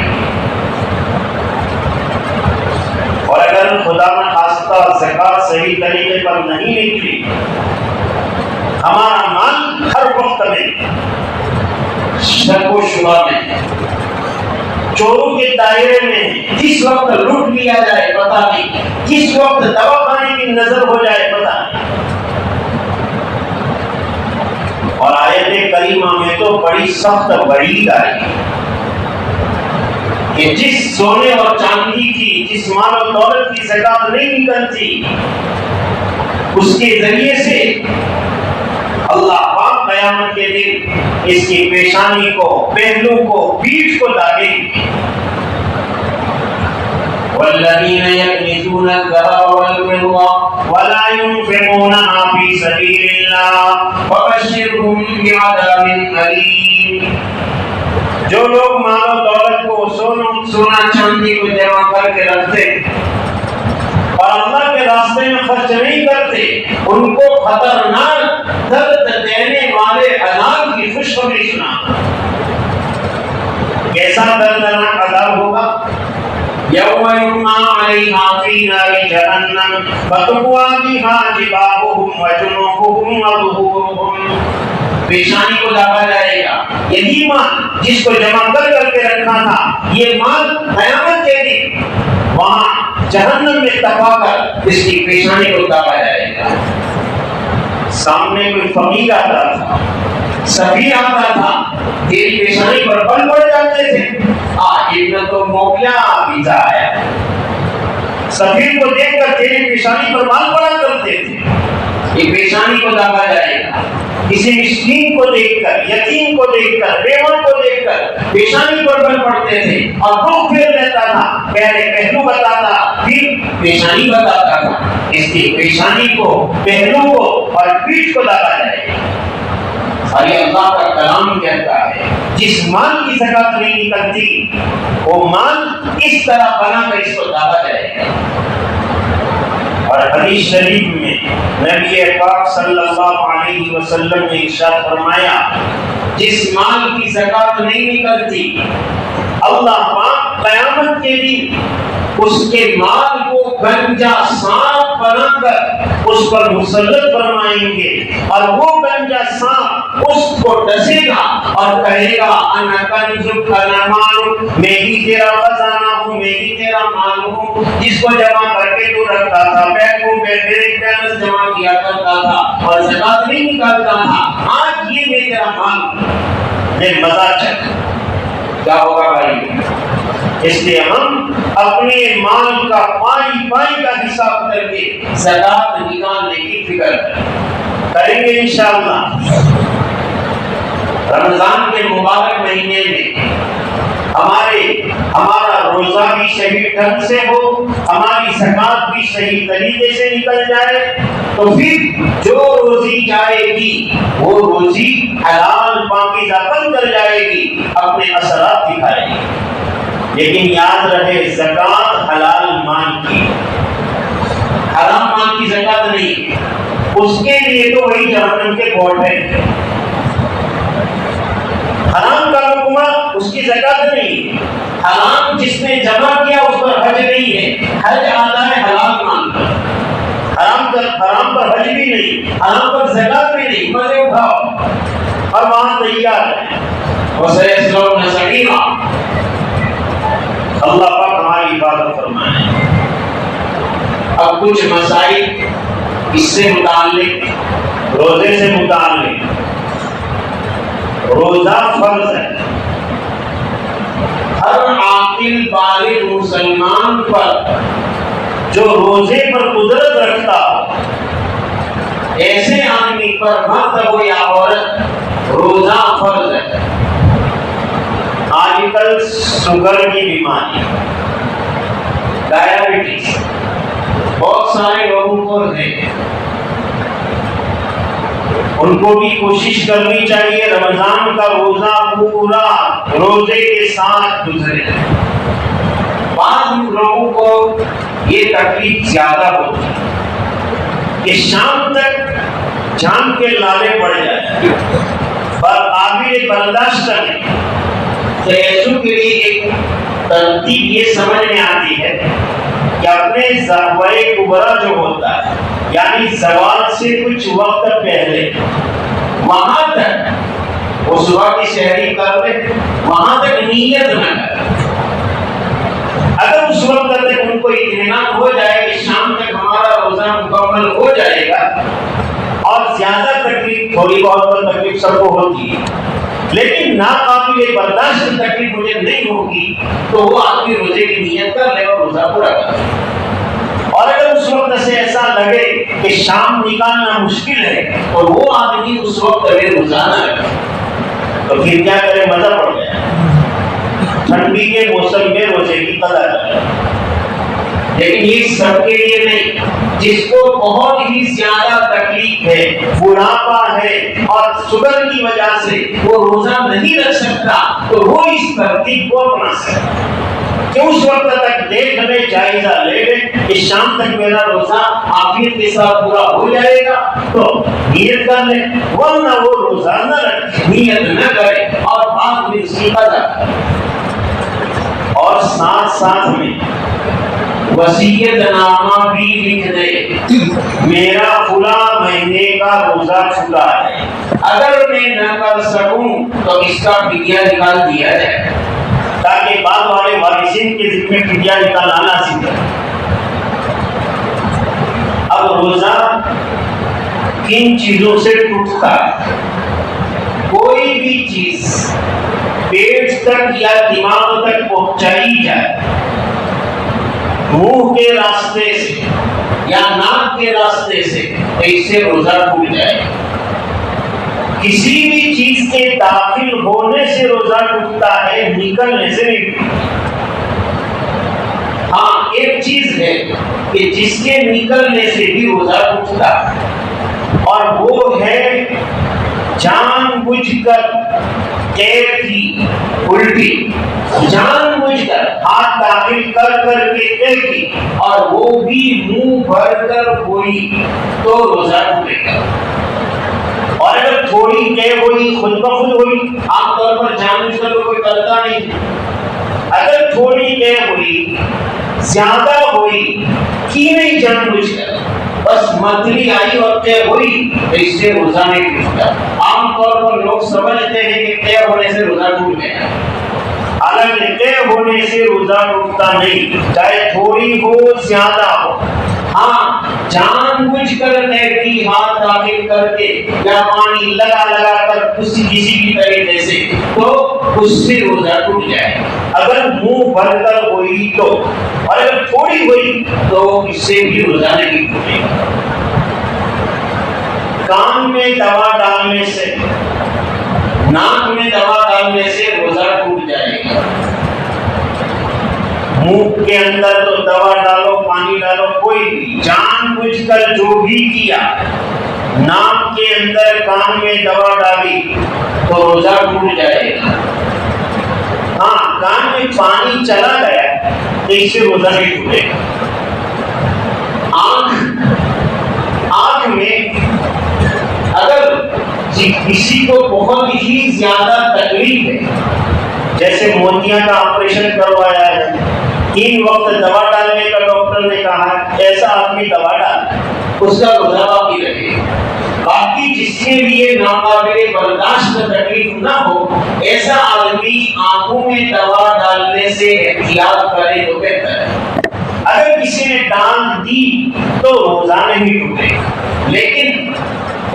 اور اگر خدا نخواستہ زکات صحیح طریقے پر نہیں نکلی، ہمارا مال ہر وقت میں شک و شبہ میں، چوروں کے دائرے میں، جس وقت لوٹ لیا جائے پتہ نہیں، جس وقت دواخانے کی نظر ہو جائے پتہ نہیں۔ اور آیت کریمہ میں تو بڑی سخت وعید آئی کہ جس سونے اور چاندی کی، جس مال و دولت کی زکات نہیں نکلتی، اس کے ذریعے سے اللہ پاک قیامت کے دن اس کی پیشانی کو، پہلو کو، پیٹھ کو داغے گی۔ والذین یکنزون الذهب والفضة ولا ينفقونها في سبيل الله فبشرهم بعذاب أليم۔ جو لوگ مال و دولت کو، سونا چاندی کو جمع کر کے رکھتے اور اللہ کے راستے میں خرچ نہیں کرتے، ان کو خطرناک درد دینے والے عذاب کی خوشخبری سنا۔ کیسا دردناک عذاب ہوگا؟ یوم یحمى علیہا فی نار جہنم فتقوی بہا جباہہم وجنوبہم وظہورہم، پیشانی کو داغا جائے گا۔ یہی مال جس کو جمع کر کے رکھنا تھا، یہ مال قیامت کے دن وہاں جہنم میں تپا کر اس کی پیشانی کو داغا جائے گا۔ سامنے کوئی فقیر آتا تھا، سفیر آتا تھا، تیری پیشانی پر بل پڑ جاتے تھے، آج اتنا تو موقع ویزا آیا۔ سفیر کو دیکھ کر تیری پیشانی پر بال پڑا کرتے تھے، یہ پیشانی کو داغا جائے گا۔ کسی مسکین کو دیکھ کر، یتیم کو دیکھ کر، بیوہ کو دیکھ کر پیشانی پر بل پڑتے تھے اور رخ پھیر لیتا تھا، پہلے پہلو بتاتا پھر پیشانی بتاتا تھا۔ اس کی پیشانی کو، پہلو کو اور پیٹھ کو داغا جائے گا۔ اور یہ اللہ کا کلام کہتا ہے جس مال کی زکات نہیں نکلتی، وہ مال اس طرح بنا کر اس کو داغا جائے گا۔ اور حدیث شریف میں نبی پاک صلی اللہ علیہ وسلم نے ارشاد فرمایا جس مال کی زکات نہیں نکلتی، اللہ پاک قیامت کے دن اس کے مال کو گنجا سانپ بنا کر اس پر مسلط فرمائیں گے، اور وہ گنجا سانپ اس کو ڈسے گا اور کہے گا انا کنزک انا مالک، میں ہی تیرا خزانہ ہوں، میں ہی تیرا مال ہوں، جس کو جمع کر کے تو رکھتا تھا، بیگوں میں میرے بیلنس جمع کیا کرتا تھا اور زکات نہیں نکالتا تھا، آج یہ میں تیرا مال ہوں۔ مجھے مزہ چکھ، کیا ہوگا بھائی؟ اس لیے ہم اپنے مال کا پائی پائی کا حساب کر کے زکات نکالنے کی فکر کریں گے انشاءاللہ۔ رمضان کے مبارک مہینے میں ہمارا روزہ بھی صحیح ڈھنگ سے ہو، ہماری زکات بھی صحیح طریقے سے نکل جائے، تو پھر جو روزی جائے گی وہ روزی حلال پاکیزہ بن کر جائے گی، اپنے اثرات دکھائے گی۔ لیکن یاد رہے زکات حلال مال کی، حرام مال کی زکات نہیں، اس کے لیے تو وہی جہنم کے کوڑ ہے۔ حرام کا حکم اس کی زکات نہیں، حرام جس نے جمع کیا اس پر حج نہیں ہے، حج آتا ہے حلال مال پر، حرام پر حج بھی نہیں، حرام پر زکات بھی نہیں، مزے اٹھاؤ اور وہاں تیار ہے۔ وَسَيَصْلَوْنَ سَعِيرًا، اللہ پاک ہماری عبادت فرمائے۔ اب کچھ مسائل اس سے متعلق، روزے سے متعلق۔ روزہ فرض ہے، ہر عاقل بالغ مسلمان پر جو روزے پر قدرت رکھتا ہو، ایسے آدمی پر مرد ہو یا عورت روزہ فرض ہے۔ آج کل شوگر کی بیماری، ڈائبٹیز بہت سارے لوگوں کو ہے، ان کو بھی کوشش کرنی چاہیے رمضان کا روزہ پورا روزے کے ساتھ گزرے۔ بعض لوگوں کو یہ تکلیف زیادہ ہوتی ہے کہ شام تک جان کے لالے پڑ جائے، پر قابل برداشت کریں۔ تیسو کے لیے ایک ترتیب یہ سمجھ میں آتی ہے کہ اپنے ذروۂ کبریٰ جو ہوتا ہے، یعنی زوال سے کچھ وقت پہلے، وہاں تک وہ صبح کی سحری کر لے، وہاں تک نیت نہ کرے۔ اگر اس وقت تک ان کو اطمینان ہو جائے کہ شام تک ہمارا روزہ مکمل ہو جائے گا، اور زیادہ تکلیف، تھوڑی بہت تکلیف سب کو ہوتی ہے، لیکن ناقابل برداشت تکلیف مجھے نہیں ہوگی، تو وہ آدمی روزے کی نیت کر لے اور روزہ پورا کر لے۔ اور اگر اس وقت سے ایسا لگے کہ شام نکالنا مشکل ہے، تو وہ آدمی اس وقت اگر روزہ نہ رکھے، تو پھر کیا کرے؟ مزہ پڑ گیا، ٹھنڈی کے موسم میں روزے کی قضا کرے۔ لیکن یہ سب کے لیے نہیں، جس کو بہت ہی زیادہ تکلیف ہے، بڑھاپا ہے اور شوگر کی وجہ سے وہ روزہ نہیں رکھ سکتا، تو وہ اس ترتیب کو اپنا سکتا کہ اس وقت تک دیکھ لے، جائزہ لے لے کہ شام تک میرا روزہ عافیت کے ساتھ پورا ہو جائے گا تو نیت کر لے، ورنہ وہ روزہ نہ رکھے، نیت نہ کرے اور بعد میں اس کی قضا کرے۔ اور ساتھ ساتھ میں وصیت نامہ بھی لکھ دے، میرا فلاں مہینے کا روزہ چھوٹا ہے، اگر میں نہ کر سکوں تو اس کا فدیہ نکال دیا جائے، تاکہ بعد والے وارثین کے ذمہ فدیہ نکالنا سیکھیں۔ اب روزہ کن چیزوں سے ٹوٹتا ہے؟ کوئی بھی چیز پیٹ تک یا دماغ تک پہنچائی جائے، منہ کے راستے سے یا ناک کے راستے سے، اس سے روزہ ٹوٹ جائے۔ کسی بھی چیز کے داخل ہونے سے روزہ ٹوٹتا ہے، نکلنے سے نہیں ٹوٹتا۔ ہاں ایک چیز ہے کہ جس کے نکلنے سے بھی روزہ ٹوٹتا ہے، اور وہ ہے جان بوجھ کر قید کی الٹی، جان بوجھ کر ہاتھ داخل کر کر کے قید کی، اور وہ بھی منہ بھر کر ہوئی، تو روزہ ٹوٹے گا۔ اور اگر تھوڑی قید ہوئی، خود بخود ہوئی، عام طور پر جان بوجھ کر کوئی کرتا نہیں، اگر تھوڑی قید ہوئی، زیادہ ہوئی، کی نہیں جان بوجھ کر، بس متلی آئی اور طے ہوئی، تو اس سے روزہ نہیں ٹوٹتا۔ عام طور پر لوگ سمجھتے ہیں کہ طے ہونے سے روزہ ٹوٹ گیا، حالانکہ طے ہونے سے روزہ ٹوٹتا نہیں، چاہے تھوڑی ہو زیادہ ہو، ہاں جان بوجھ کر تحقیق ہاتھ داخل کر کے یا پانی لگا لگا کر کسی کی طریقے سے تو اس سے روزہ ٹوٹ جائے. اگر منہ بھر کر ہوئی تو، اور اگر تھوڑی ہوئی تو اس سے بھی روزہ نہیں ٹوٹے گا. کان میں دوا ڈالنے سے، ناک میں دوا ڈالنے سے روزہ ٹوٹ جائے گا. منہ کے اندر تو دوا ڈالو، پانی ڈالو، کوئی بھی جان بوجھ کر جو بھی کیا، ناک کے اندر کان میں دوا ڈالی تو روزہ ٹوٹ جائے گا. ہاں کان میں پانی چلا گیا تو اس سے روزہ نہیں ٹوٹے گا. آنکھ میں اگر کسی کو بہت ہی زیادہ تکلیف ہے، جیسے موتیاں کا آپریشن کروایا ہے، 3 وقت دوا ڈالنے کا ڈاکٹر نے کہا، ایسا آدمی دوا ڈال، اس کا روزہ باقی رہے. باقی جس کے لیے ناقابل برداشت تکلیف نہ ہو، ایسا آدمی آنکھوں میں دوا ڈالنے سے احتیاط کرے تو بہتر ہے. اگر کسی نے ڈال دی تو روزہ نہیں ٹوٹے، لیکن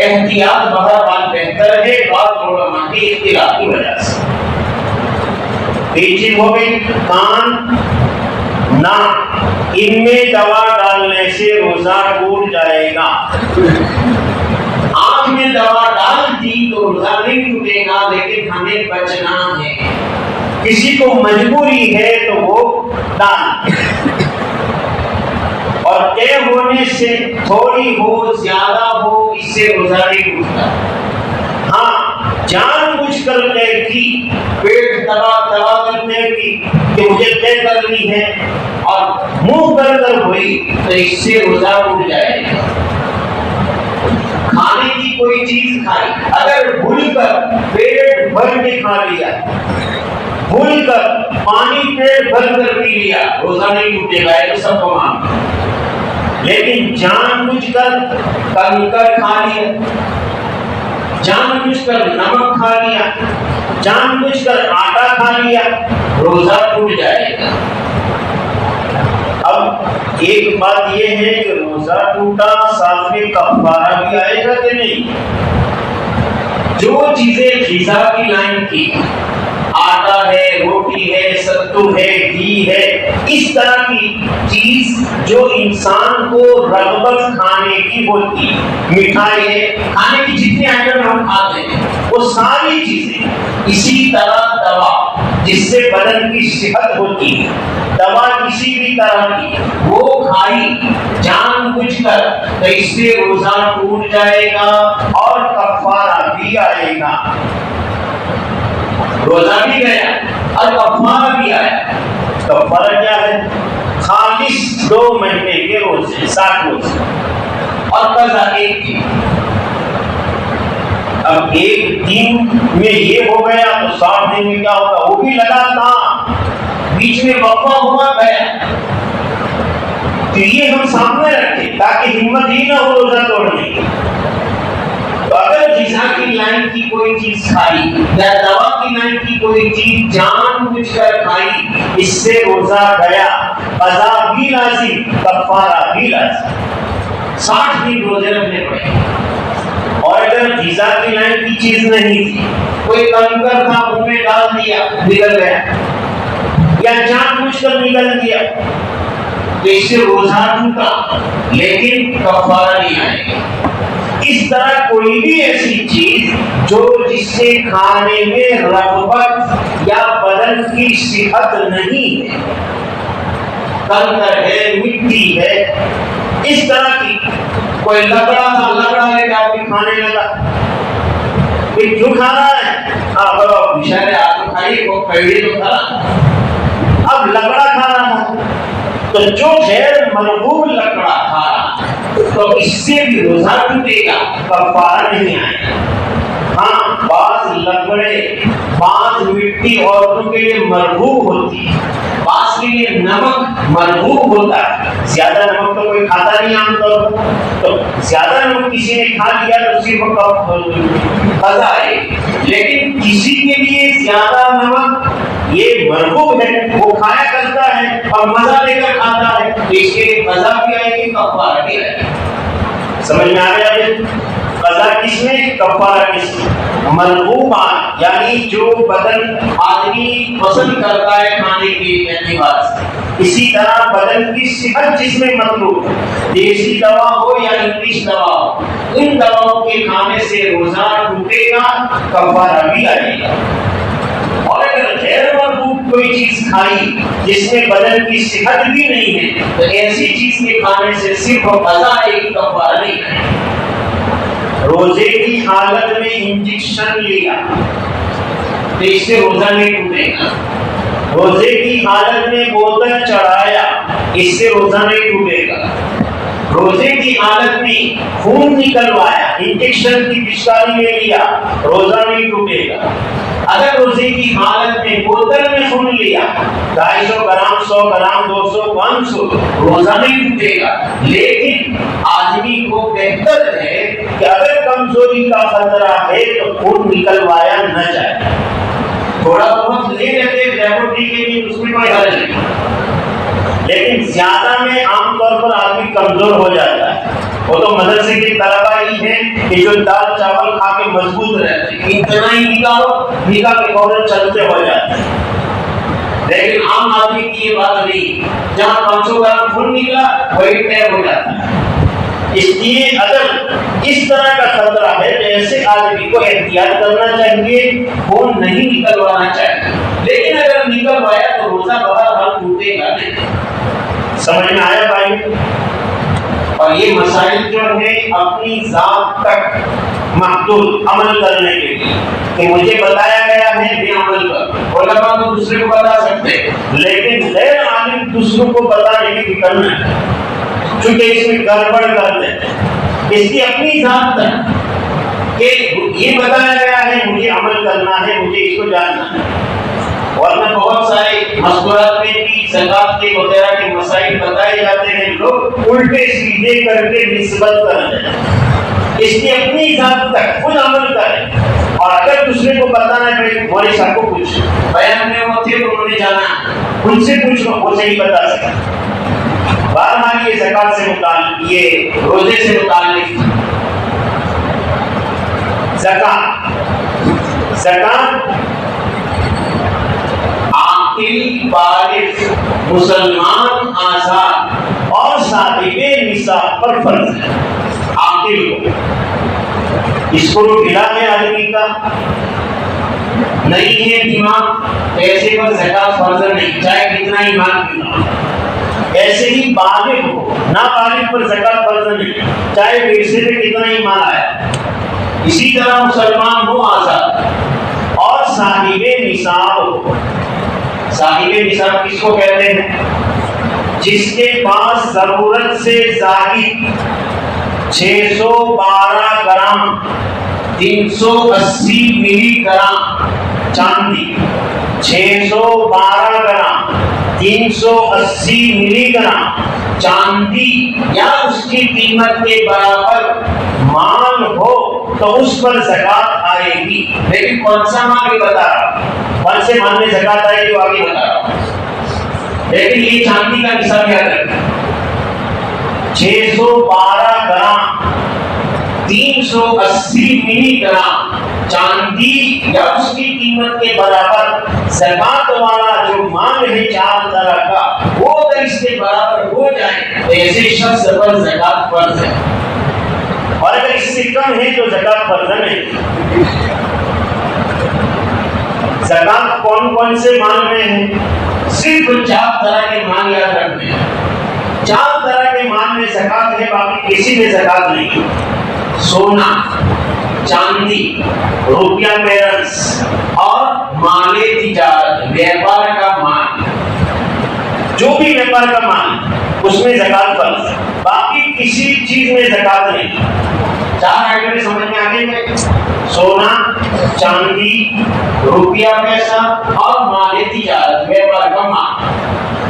احتیاط بہرحال بہتر ہے بعض علماء کی اختلاف کی وجہ سے. چیز ہو گئی کان، ناک، ان میں دوا ڈالنے سے روزہ ٹوٹ جائے گا. آنکھ میں دوا ڈال دی تو روزہ نہیں ٹوٹے گا، لیکن ہمیں بچنا ہے. کسی کو مجبوری ہے تو وہ ڈال، اور طے ہونے سے تھوڑی ہو زیادہ ہو اس سے روزہ نہیں ٹوٹتا. ہاں جان بوجھ کر طے کی، پیٹ دبا کر طے کی کہ مجھے طے کرنی ہے اور منہ کر ہوئی تو اس سے روزہ ٹوٹ جائے گا. کھانے کی کوئی چیز کھائی، اگر بھول کر پیٹ بھر کے کھا لیا، بھول کر پانی پیٹ بھر کر پی لیا، روزہ نہیں ٹوٹے گا، یہ سب کو مان. لیکن جان بوجھ کر کنکر کھا لیا، جان بوجھ کر نمک کھا لیا، جان بوجھ کر آٹا کھا لیا، روزہ ٹوٹ جائے گا. اب ایک بات یہ ہے کہ روزہ ٹوٹا ساتھ میں کفارہ بھی آئے گا کہ نہیں. جو چیزیں غذا کی لائن کی، آٹا ہے، روٹی ہے، ستو ہے، گھی ہے، اس طرح کی چیز جو انسان کو رغبت کھانے کی ہوتی ہے، مٹھائی ہے، کھانے کی جتنی آئٹم ہم کھاتے ہیں وہ ساری چیزیں. اسی طرح دوا جس سے بدن کی صحت ہوتی ہے، دوا کسی بھی طرح کی وہ کھائی جان بوجھ کر تو اس سے روزہ ٹوٹ جائے گا اور کفارہ بھی آئے گا. روزہ بھی گیا اور کفارہ بھی آیا. کفارہ کیا ہے؟ خالص 2 مہینے کے روزے، 60 روزے، اور قضا 1 دن. اب 1 دن میں یہ ہو گیا تو 60 دن میں کیا ہوگا؟ وہ بھی لگاتار، بیچ میں وقفہ ہوا گیا. تو یہ ہم سامنے رکھیں تاکہ ہمت ہی نہ ہو روزہ توڑنے کی. تو اگر غذا کی لائن کی کوئی چیز کھائی یا دوا کی لائن کی کوئی چیز جان بوجھ کر کھائی، اس سے روزہ گیا، قضا بھی لازم، کفارہ بھی لازم. 60 دن روزے رکھنے پڑے. اور اگر غذا کی لائن کی چیز نہیں تھی، کوئی کنکر تھا منہ میں ڈال دیا، نکل گیا، یا جان بوجھ کر نکل گیا، تو اس سے روزہ ٹوٹا لیکن کفارہ نہیں آئے گا. اس طرح کوئی بھی ایسی چیز جو جس سے کھانے میں رغبت یا بدن کی صحت نہیں ہے، کنکر ہے، مٹی ہے، اس طرح کی کوئی لکڑا تھا، لکڑا لے کے آپ کھانے لگا، کوئی کیوں کھا رہا ہے؟ آپ بشارے آپ کھائیے، وہ پیڑی تو کھا رہا، اب لکڑا کھا رہا ہے تو جو غیر مرغوب لکڑا کھا رہا تو اس سے بھی روزہ ٹوٹے گا، کفارہ نہیں آئے گا. ہاں بعض لکڑے، بعض مٹی عورتوں کے لیے مرغوب ہوتی ہے، بعض کے لیے نمک مرغوب ہوتا ہے. زیادہ نمک تو کوئی کھاتا نہیں عام طور پر، تو زیادہ نمک کسی نے کھا لیا تو اسی وقت قضا ہے. لیکن کسی کے لیے زیادہ نمک یہ مرغوب ہے، وہ کھایا کرتا ہے اور مزہ لے کر کھاتا ہے، تو اس کے لیے قضا بھی آئے گی، کفارہ بھی آئے گی۔ سمجھ میں آ گیا؟ قضا کس میں، کفارہ کس میں؟ مرغوبات یعنی جو بدن آدمی پسند کرتا ہے کھانے کے لیے بات، اسی طرح بدن کی صحت جس میں مطلوب، دیسی دوا ہو یا انگلش دوا ہو، ان دواؤں کے کھانے سے روزہ ٹوٹے گا، کفارہ بھی آئے گا۔ اور اگر غیر مرغوب کوئی چیز کھائی جس میں بدن کی صحت بھی نہیں ہے، تو ایسی چیز کے کھانے سے صرف قضا آئے گی، کفارہ نہیں آئے گا۔ روزے کی حالت میں انجیکشن لیا تو اس سے روزہ نہیں ٹوٹے گا۔ روزے کی حالت میں بوتل چڑھایا، اس سے روزہ نہیں ٹوٹے گا۔ روزے کی حالت میں خون نکلوایا، انجیکشن کی پچکاری لے لیا، روزہ نہیں ٹوٹے گا۔ اگر روزے کی حالت میں بوتل میں خون لیا، 250 گرام، 100 گرام، 200، 500، روزہ نہیں ٹوٹے گا۔ لیکن آدمی کو بہتر ہے کہ اگر کمزوری کا خطرہ ہے تو خون نکلوایا نہ جائے، تھوڑا بہت لے لیتے لیبورٹری کے لیے، اس میں کوئی حرج نہیں، لیکن زیادہ میں عام طور پر آدمی کمزور ہو جاتا ہے۔ وہ تو مدرسے کے طلبہ ہی ہیں کہ جو دال چاول کھا کے مضبوط رہتے ہیں، اتنا ہی نکاح کے فوراً چلتے ہو جاتے ہیں، لیکن عام آدمی کی یہ بات نہیں، جہاں 500 گرام خون نکلا وہی طے ہو جاتا ہے۔ اس لیے اگر اس طرح کا خطرہ ہے تو ایسے آدمی کو احتیاط کرنا چاہیے، خون نہیں نکلوانا چاہیے، لیکن اگر نکلوایا تو روزہ بہرحال ٹوٹے گا نہیں۔ سمجھ میں آیا بھائی؟ اور یہ مسائل جو ہیں اپنی ذات تک محدود عمل کرنے کے لیے کہ مجھے بتایا گیا ہے میں عمل کر، علماء تو دوسرے کو بتا سکتے، لیکن غیر عالم دوسروں کو بتانے کی فکر نہیں، چونکہ اس میں گڑبڑ کر دیتے ہیں۔ اس کی اپنی ذات تک کہ یہ بتایا گیا ہے مجھے عمل کرنا ہے، مجھے اس کو جاننا ہے۔ ورنہ بہت سارے مذکورات میں بھی زکات کے وغیرہ کے مسائل بتائے جاتے ہیں، لوگ الٹے سیدھے کر کے نسبت کر دیں۔ اس کی اپنی ذات تک خود عمل کریں، اور اگر دوسرے کو بتانا ہے تمہارے صاحب کو پوچھ، بیان میں وہ تھے تو انہوں نے جانا، ان سے پوچھ لو، وہ صحیح بتا سکتے۔ بہرحال یہ زکات سے متعلق، یہ روزے سے متعلق زکات عاقل بالغ مسلمان آزاد اور صاحب نصاب پر فرض ہے۔ عاقل کو اس کو ڈھلا ہے آدمی کا نہیں ہے دماغ، ایسے پر زکات فرض نہیں، چاہے کتنا ایمان کیوں نہ ہو۔ ایسے ہی بالغ ہو، نابالغ پر زکات فرض نہیں، چاہے پیسے میں کتنا ایمان آیا۔ اسی طرح مسلمان ہو آزاد اور صاحب نصاب ہو۔ صاحب نصاب کس کو کہتے ہیں؟ جس کے پاس ضرورت سے زائد 612 گرام 380 ملی گرام چاندی، 612 گرام 380 ملی گرام چاندی یا اس کی قیمت کے برابر مال ہو تو اس پر زکات آئے گی۔ لیکن کون سا مال بھی بتا رہا، کون سے مال میں زکات آئے گی وہ آگے بتا رہا ہوں، لیکن یہ چاندی کا نصاب یاد رکھنا، 612 گرام 380 ملی گرام چاندی یا اس کی قیمت کے برابر زکات والا جو مال ہے 4 طرح کا، وہ اگر اس کے برابر ہو جائے تو ایسے شخص پر زکات فرض ہے، اور اگر اس سے کم ہے تو زکات فرض نہیں۔ زکات کون کون سے مال میں ہے؟ صرف 4 طرح کے مال یاد رکھنے ہیں، 4 طرح کے مال میں زکات ہے، باقی کسی میں زکات نہیں۔ سونا، چاندی، روپیہ بیرنس اور مال تجارت، ویپار کا مال، جو بھی ویپار کا مال اس میں زکات فرض ہے، باقی کسی چیز میں زکات نہیں۔ 4 آئٹم سمجھ میں آ گئے؟ سونا، چاندی، روپیہ پیسہ اور مال تجارت، ویپار کا مال۔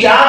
4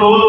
2-2,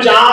4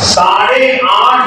8.5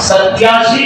87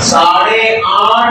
8.5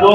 2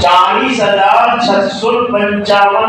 40,655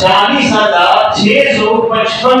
40,655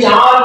4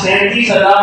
37,000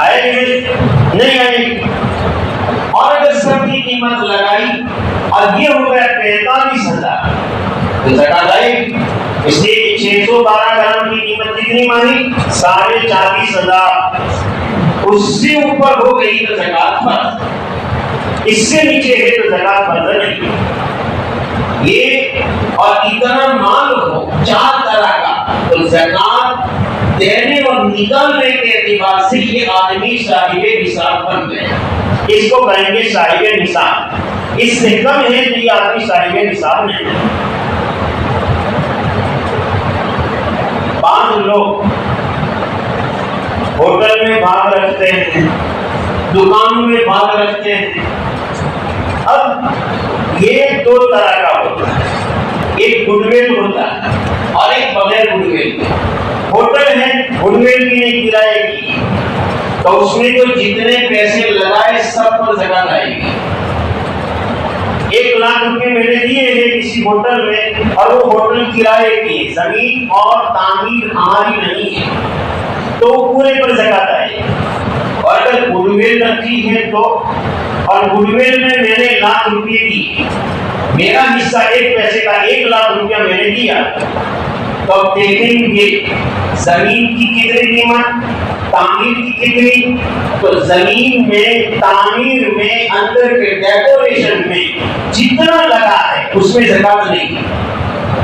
آئے گی نہیں آئے گی؟ اور اگر سب کی قیمت لگائی اور یہ ہو گیا 45,000 تو زکات آئے گی۔ اس لیے 612 گرام کی قیمت کتنی مانی؟ 40,500۔ اس سے اوپر ہو گئی تو زکات فرض، اس سے نیچے ہے تو زکات فرض نہیں۔ یہ اور اتنا مال ہو 4 طرح کا تو زکات دینے اور نکالنے کے اعتبار سے یہ آدمی صاحب نصاب بن گئے، اس کو کہیں گے صاحب نصاب۔ اس سے کم ہے تو یہ آدمی صاحب نصاب نہیں۔ بعض لوگ ہوٹل میں بھاگ رکھتے ہیں، دکانوں میں بھاگ رکھتے ہیں۔ اب یہ 2 طرح کا ہوتا ہے، ایک گڈ ول ہوتا ہے اور ایک بغیر گڈ ول۔ ہوٹل ہے گڈ ول کی نہیں کرائے کی تو اس میں تو جتنے پیسے لگائے سب پر زکات آئے گی۔ 1 لاکھ روپے میں نے دیے ہیں کسی ہوٹل میں اور وہ ہوٹل کرائے کی، زمین اور تعمیر ہماری نہیں ہے تو پورے پر زکات آئے گی۔ اور اگر گڈ ول رکھی ہے تو، اور گڈ ول میں میں نے 1 لاکھ روپے دی، میرا حصہ 1 پیسے کا 1 لاکھ روپیہ میں نے دیا، تو اب دیکھیں گے زمین کی کتنی قیمت، تعمیر کی کتنی، تو زمین میں، تعمیر میں، اندر کے ڈیکوریشن میں جتنا لگا ہے اس میں زکات نہیں۔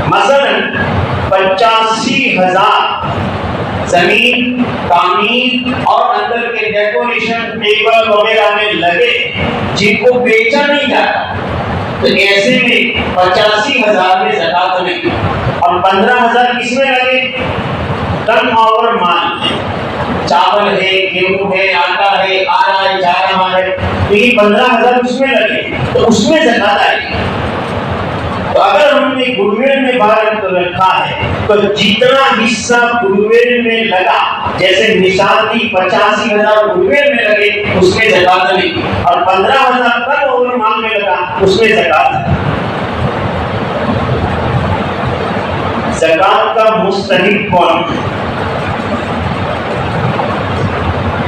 مثلا 85,000 زمین، تعمیر اور اندر کے ڈیکوریشن ٹیبل وغیرہ میں لگے جن کو بیچا نہیں جاتا، تو ایسے میں 85,000 میں زکات نہیں۔ اور 15,000 کس میں لگے؟ ٹرن اوور مال، چاول ہے، گیہوں ہے، آٹا ہے، آ رہا ہے، جا رہا ہے، تو یہ 15,000 اس میں لگے تو اس میں زکات آئے گی۔ تو اگر ہم نے گڈ ول میں بھاگ رکھا ہے تو جتنا حصہ گڈ ول میں لگا، جیسے مثال تھی 85,000 گڈ ول میں لگے اس میں زکات نہیں، اور 15,000 ٹرن اوور مال میں لگا اس میں زکات ہے۔ زکات کا مستحق کون ہے؟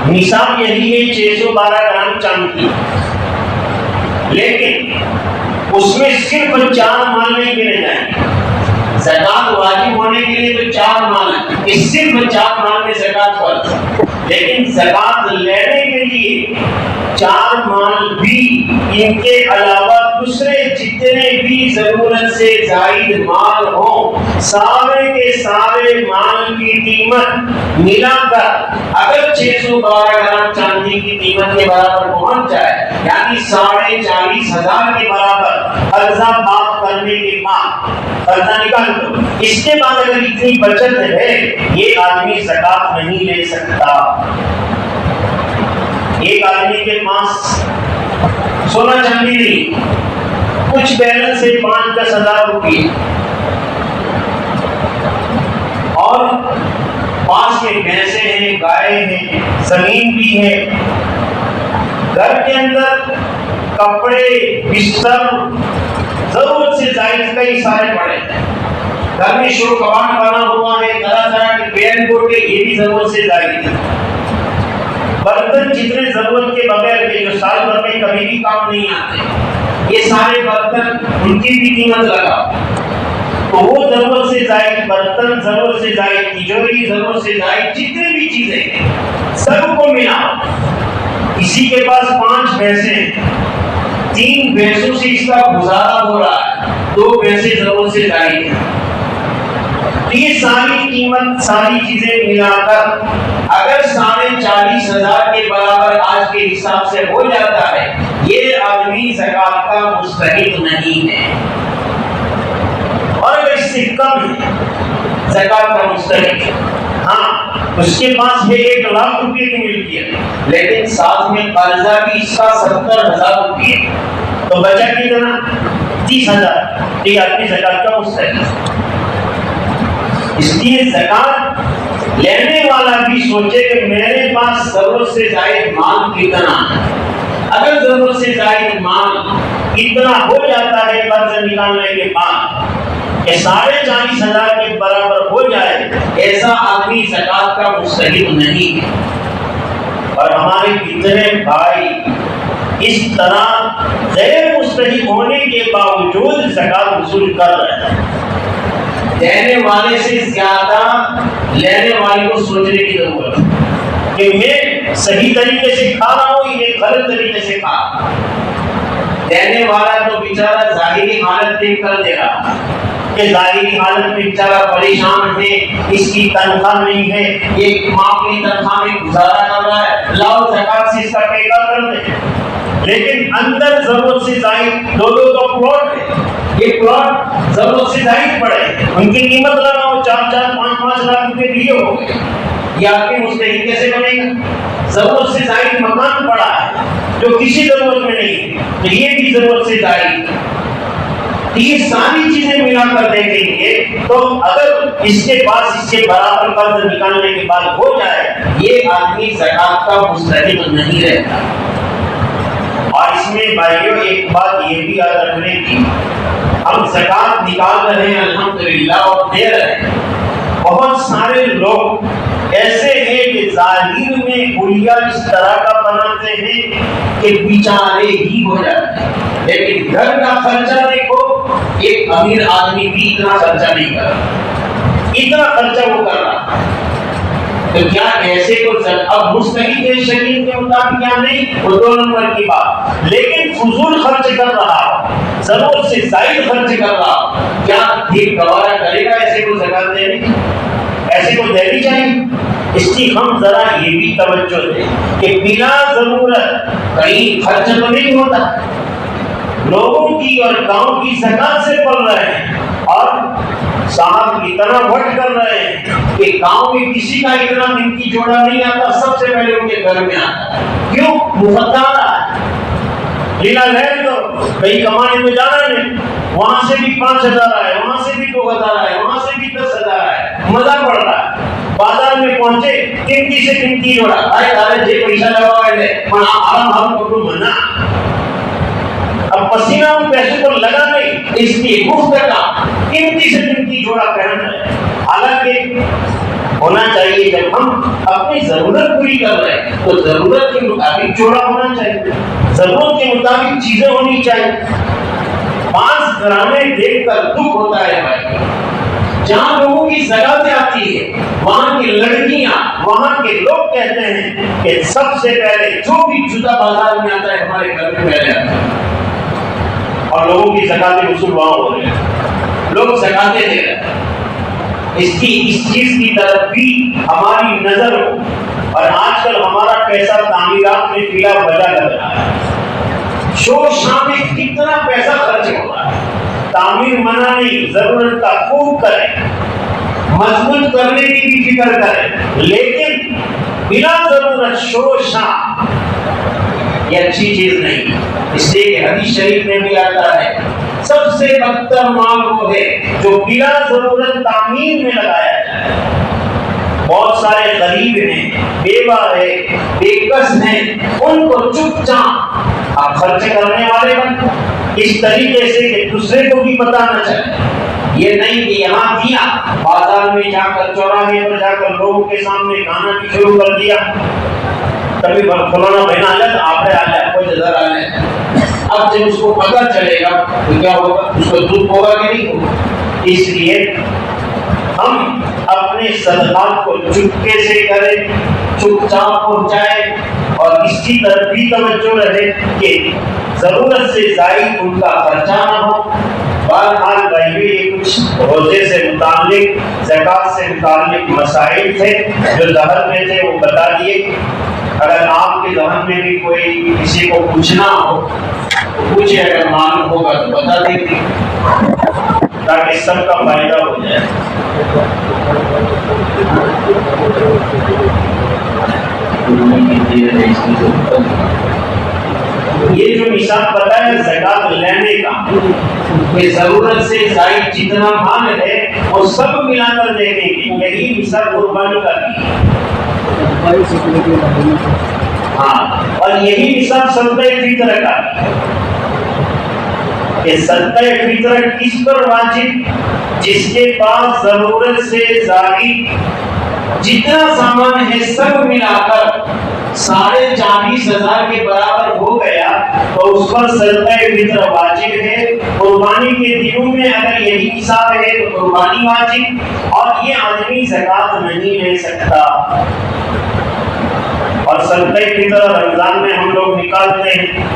نصاب یہی ہے 612 گرام چاندی، لیکن اس میں صرف 4 مال نہیں گنے جائیں۔ زکات واجب ہونے کے لیے تو 4 مال ہے، اس صرف 4 مال میں زکات فرض ہے، لیکن زکات لینے کے لیے 4 مال بھی، ان کے علاوہ دوسرے جتنے بھی ضرورت سے زائد مال ہوں، سارے کے سارے مال کی قیمت ملا کر اگر 612 گرام چاندی کی قیمت کے برابر پہنچ جائے، یعنی 40,500 کے برابر قرضہ معاف کرنے کے بعد، قرضہ نکال دو، اس کے بعد اگر اتنی بچت ہے یہ آدمی زکات نہیں لے سکتا۔ ایک آدمی کے پاس سونا چاندی نہیں، کچھ بیلنس ہے 5-10 ہزار روپے، اور پاس کے بھینسیں ہیں، گائے ہیں، زمین بھی ہے، گھر کے اندر کپڑے، بستر، ضرورت سے زائد کئی سارے پڑے ہیں، گھر میں شور کباڑ بنا ہوا ہے، طرح طرح کے پین کوٹے، یہ بھی ضرورت سے زائد ہے، برتن جتنے ضرورت کے بغیر کے جو سال بھر میں کبھی بھی کام نہیں آتے، یہ سارے برتن ان کی بھی قیمت لگا، تو وہ ضرورت سے زائد برتن، ضرورت سے زائد تجوری، ضرورت سے زائد جتنے بھی چیزیں سب کو ملا۔ کسی کے پاس 5 بھینسیں ہیں، 3 بھینسوں سے اس کا گزارا ہو رہا ہے، 2 بھینسیں ضرورت سے زائد ہیں، یہ ساری قیمت، ساری چیزیں ملا کر اگر 40,500 کے برابر آج کے حساب سے ہو جاتا ہے، یہ آدمی زکات کا مستحق نہیں ہے، اور اگر اس سے کم ہے زکات کا مستحق، ہاں اس کے پاس ہے 1 لاکھ روپے کی ملکیت، لیکن ساتھ میں قرضہ بھی اس کا 70,000 روپے، تو بچا کتنا؟ 30,000، یہ آدمی زکات کا مستحق ہے۔ اس لیے زکات لینے والا بھی سوچے کہ میرے پاس ضرورت سے زائد مال کتنا ہے، اگر ضرورت سے زائد مال اتنا ہو جاتا ہے قرض نکالنے کے بعد کہ 40,500 کے برابر برابر ہو جائے، ایسا آدمی زکات کا مستحق نہیں ہے۔ اور ہمارے کتنے بھائی اس طرح غیر مستحق ہونے کے باوجود زکات وصول کر رہے ہیں. دینے والے سے زیادہ لینے والے کو سوچنے کی ضرورت ہے کہ میں صحیح طریقے سے کھا رہا ہوں یہ غلط طریقے سے کھا رہا ہوں. دینے والا تو بیچارہ ظاہری حالت دیکھ کر دے رہا ہے کہ ظاہری حالت میں بیچارہ پریشان ہے, اس کی تنخواہ نہیں ہے, ایک معمولی تنخواہ میں گزارا کر رہا ہے, لاؤ زکات سے اس کا ٹیکا کر دیں. لیکن اندر ضرورت سے زائد دو کا پلاٹ ہے, یہ پلاٹ ضرورت سے زائد پڑے, ان کی قیمت لگاؤ 4-5 لاکھ روپے لیے ہو گئے, یہ آپ کے مستحق کیسے بنے گا؟ ضرورت سے زائد مکان پڑا ہے جو کسی ضرورت میں نہیں ہے, تو یہ بھی ضرورت سے زائد. یہ ساری چیزیں ملا کر دیکھیں گے تو اگر اس کے پاس اس کے برابر قرض نکالنے کے بعد ہو جائے, یہ آدمی زکات کا مستحق نہیں رہتا. اور اس میں بھائیوں ایک بات یہ بھی یاد رکھنے کی, ہم زکات نکال رہے ہیں الحمدللہ اور دے رہے ہیں. بہت سارے لوگ ایسے ہیں کہ ظاہر میں حلیہ اس طرح کا بناتے ہیں کہ بیچارے ہی ہو جاتے ہیں, لیکن گھر کا خرچہ دیکھو, ایک امیر آدمی بھی اتنا خرچہ نہیں کر رہا, اتنا خرچہ وہ کر رہا. تو کیا ایسے کو اب مستحق شریعت کے مطابق کیا نہیں, وہ 2 نمبر کی بات, لیکن فضول خرچ کر رہا, ضرورت سے زائد خرچ کر رہا, کیا یہ گوارا کرے گا ایسے کو زکات دینے؟ ایسے کو دینی چاہیے. اس کی ہم ذرا یہ بھی توجہ دیں کہ بلا ضرورت کہیں خرچ تو نہیں ہوتا. لوگوں کی اور گاؤں کی زکات سے پڑ رہے ہیں اور صاحب اتنا وٹ کر رہے ہیں کہ گاؤں میں کسی کا اتنا منتی جوڑا نہیں آتا, سب سے پہلے ان کے گھر میں آتا. کیوں؟ مفت آ رہا ہے, لینا لے تو کہیں کمانے میں جانا نہیں, وہاں سے بھی 5,000 آئے, وہاں سے بھی 2,000 آئے, وہاں سے بھی 10,000 آئے, مزہ پڑ رہا ہے. بازار میں پہنچے قیمتی سے قیمتی جوڑا آئے, دارے جے پیسہ لگا ہے پر آرام پکڑو منا. اب پسینہ ان پیسوں کو لگا نہیں, اس لیے مفت کا قیمتی سے قیمتی جوڑا پہن رہے ہیں. حالانکہ ہونا چاہیے جب ہم اپنی ضرورت پوری کر رہے ہیں تو ضرورت کے مطابق جوڑا ہونا چاہیے, ضرورت کے مطابق چیزیں ہونی چاہیے. 5 گرامیں دیکھ کر دکھ ہوتا ہے بھائی. جہاں لوگوں کی زکاتیں آتی ہے وہاں کی لڑکیاں, وہاں کے لوگ کہتے ہیں کہ سب سے پہلے جو بھی جوتا بازار میں آتا ہے ہمارے گھر میں پہلے آتا ہے, اور لوگوں کی زکاتیں وصول وہاں ہو رہے ہیں, لوگ زکاتیں دے رہے ہیں. اس چیز کی طرف بھی ہماری نظر ہو. اور آج کل ہمارا پیسہ تعمیرات میں بلا وجہ لگ رہا ہے, شور شام میں کتنا پیسہ خرچ ہو رہا ہے. تعمیر منع نہیں, ضرورت کا خوب کریں, مضبوط کرنے کی بھی فکر کریں, لیکن بلا ضرورت شور شام یہ اچھی چیز نہیں. اس لیے کہ حدیث شریف میں بھی آتا ہے سب سے بدتر مال وہ ہے جو بلا ضرورت تعمیر میں لگایا جائے. بہت سارے غریب ہیں, بیوہ ہے, بے کس ہیں, ان کو چپ چاپ آپ خرچ کرنے والے بن اس طریقے سے کہ دوسرے کو بھی پتہ نہ چلے. یہ نہیں کہ یہاں دیا, بازار میں جا کر چوراہے پر جا کر لوگوں کے سامنے گانا بھی شروع کر دیا, کبھی فلانا بہن آ جائے آپ آ جائے, کوئی نظر آ جائے. اب جب اس کو پتہ چلے گا تو کیا ہوگا, اس کو دکھ ہوگا کہ نہیں ہوگا. اس لیے ہم اپنے صدقات کو چپکے سے کریں, چپ چاپ پہنچائیں, اور اس کی طرف بھی توجہ رہے کہ ضرورت سے زائد ان کا خرچہ نہ ہو. بہرحال بھائی یہ کچھ روزے سے متعلق, زکات سے متعلق مسائل تھے جو ذہن میں تھے وہ بتا دیے. اگر آپ کے ذہن میں بھی کوئی کسی کو پوچھنا ہو تو پوچھے, اگر معلوم ہوگا تو بتا دیں تاکہ سب کا فائدہ ہو جائے. یہ جو مثال پتا ہے زکات لینے کا, کہ ضرورت سے زائد جتنا مال ہے وہ سب ملا کر دے دیں گے, یہی مثال قربانی کا دی. ہاں, اور یہی مثال صدقہ فطر کا کہ صدقہ فطر کس پر واجب, جس کے پاس ضرورت سے زائد جتنا سامان ہے سب ملا کر 40,000 کے برابر ہو گیا تو اس پر صدقہ فطر واجب ہے۔ قربانی کے دنوں میں اگر یہی حساب ہے تو قربانی واجب، اور یہ آدمی زکوٰۃ نہیں لے سکتا۔ اور صدقہ فطر رمضان میں ہم لوگ نکالتے ہیں،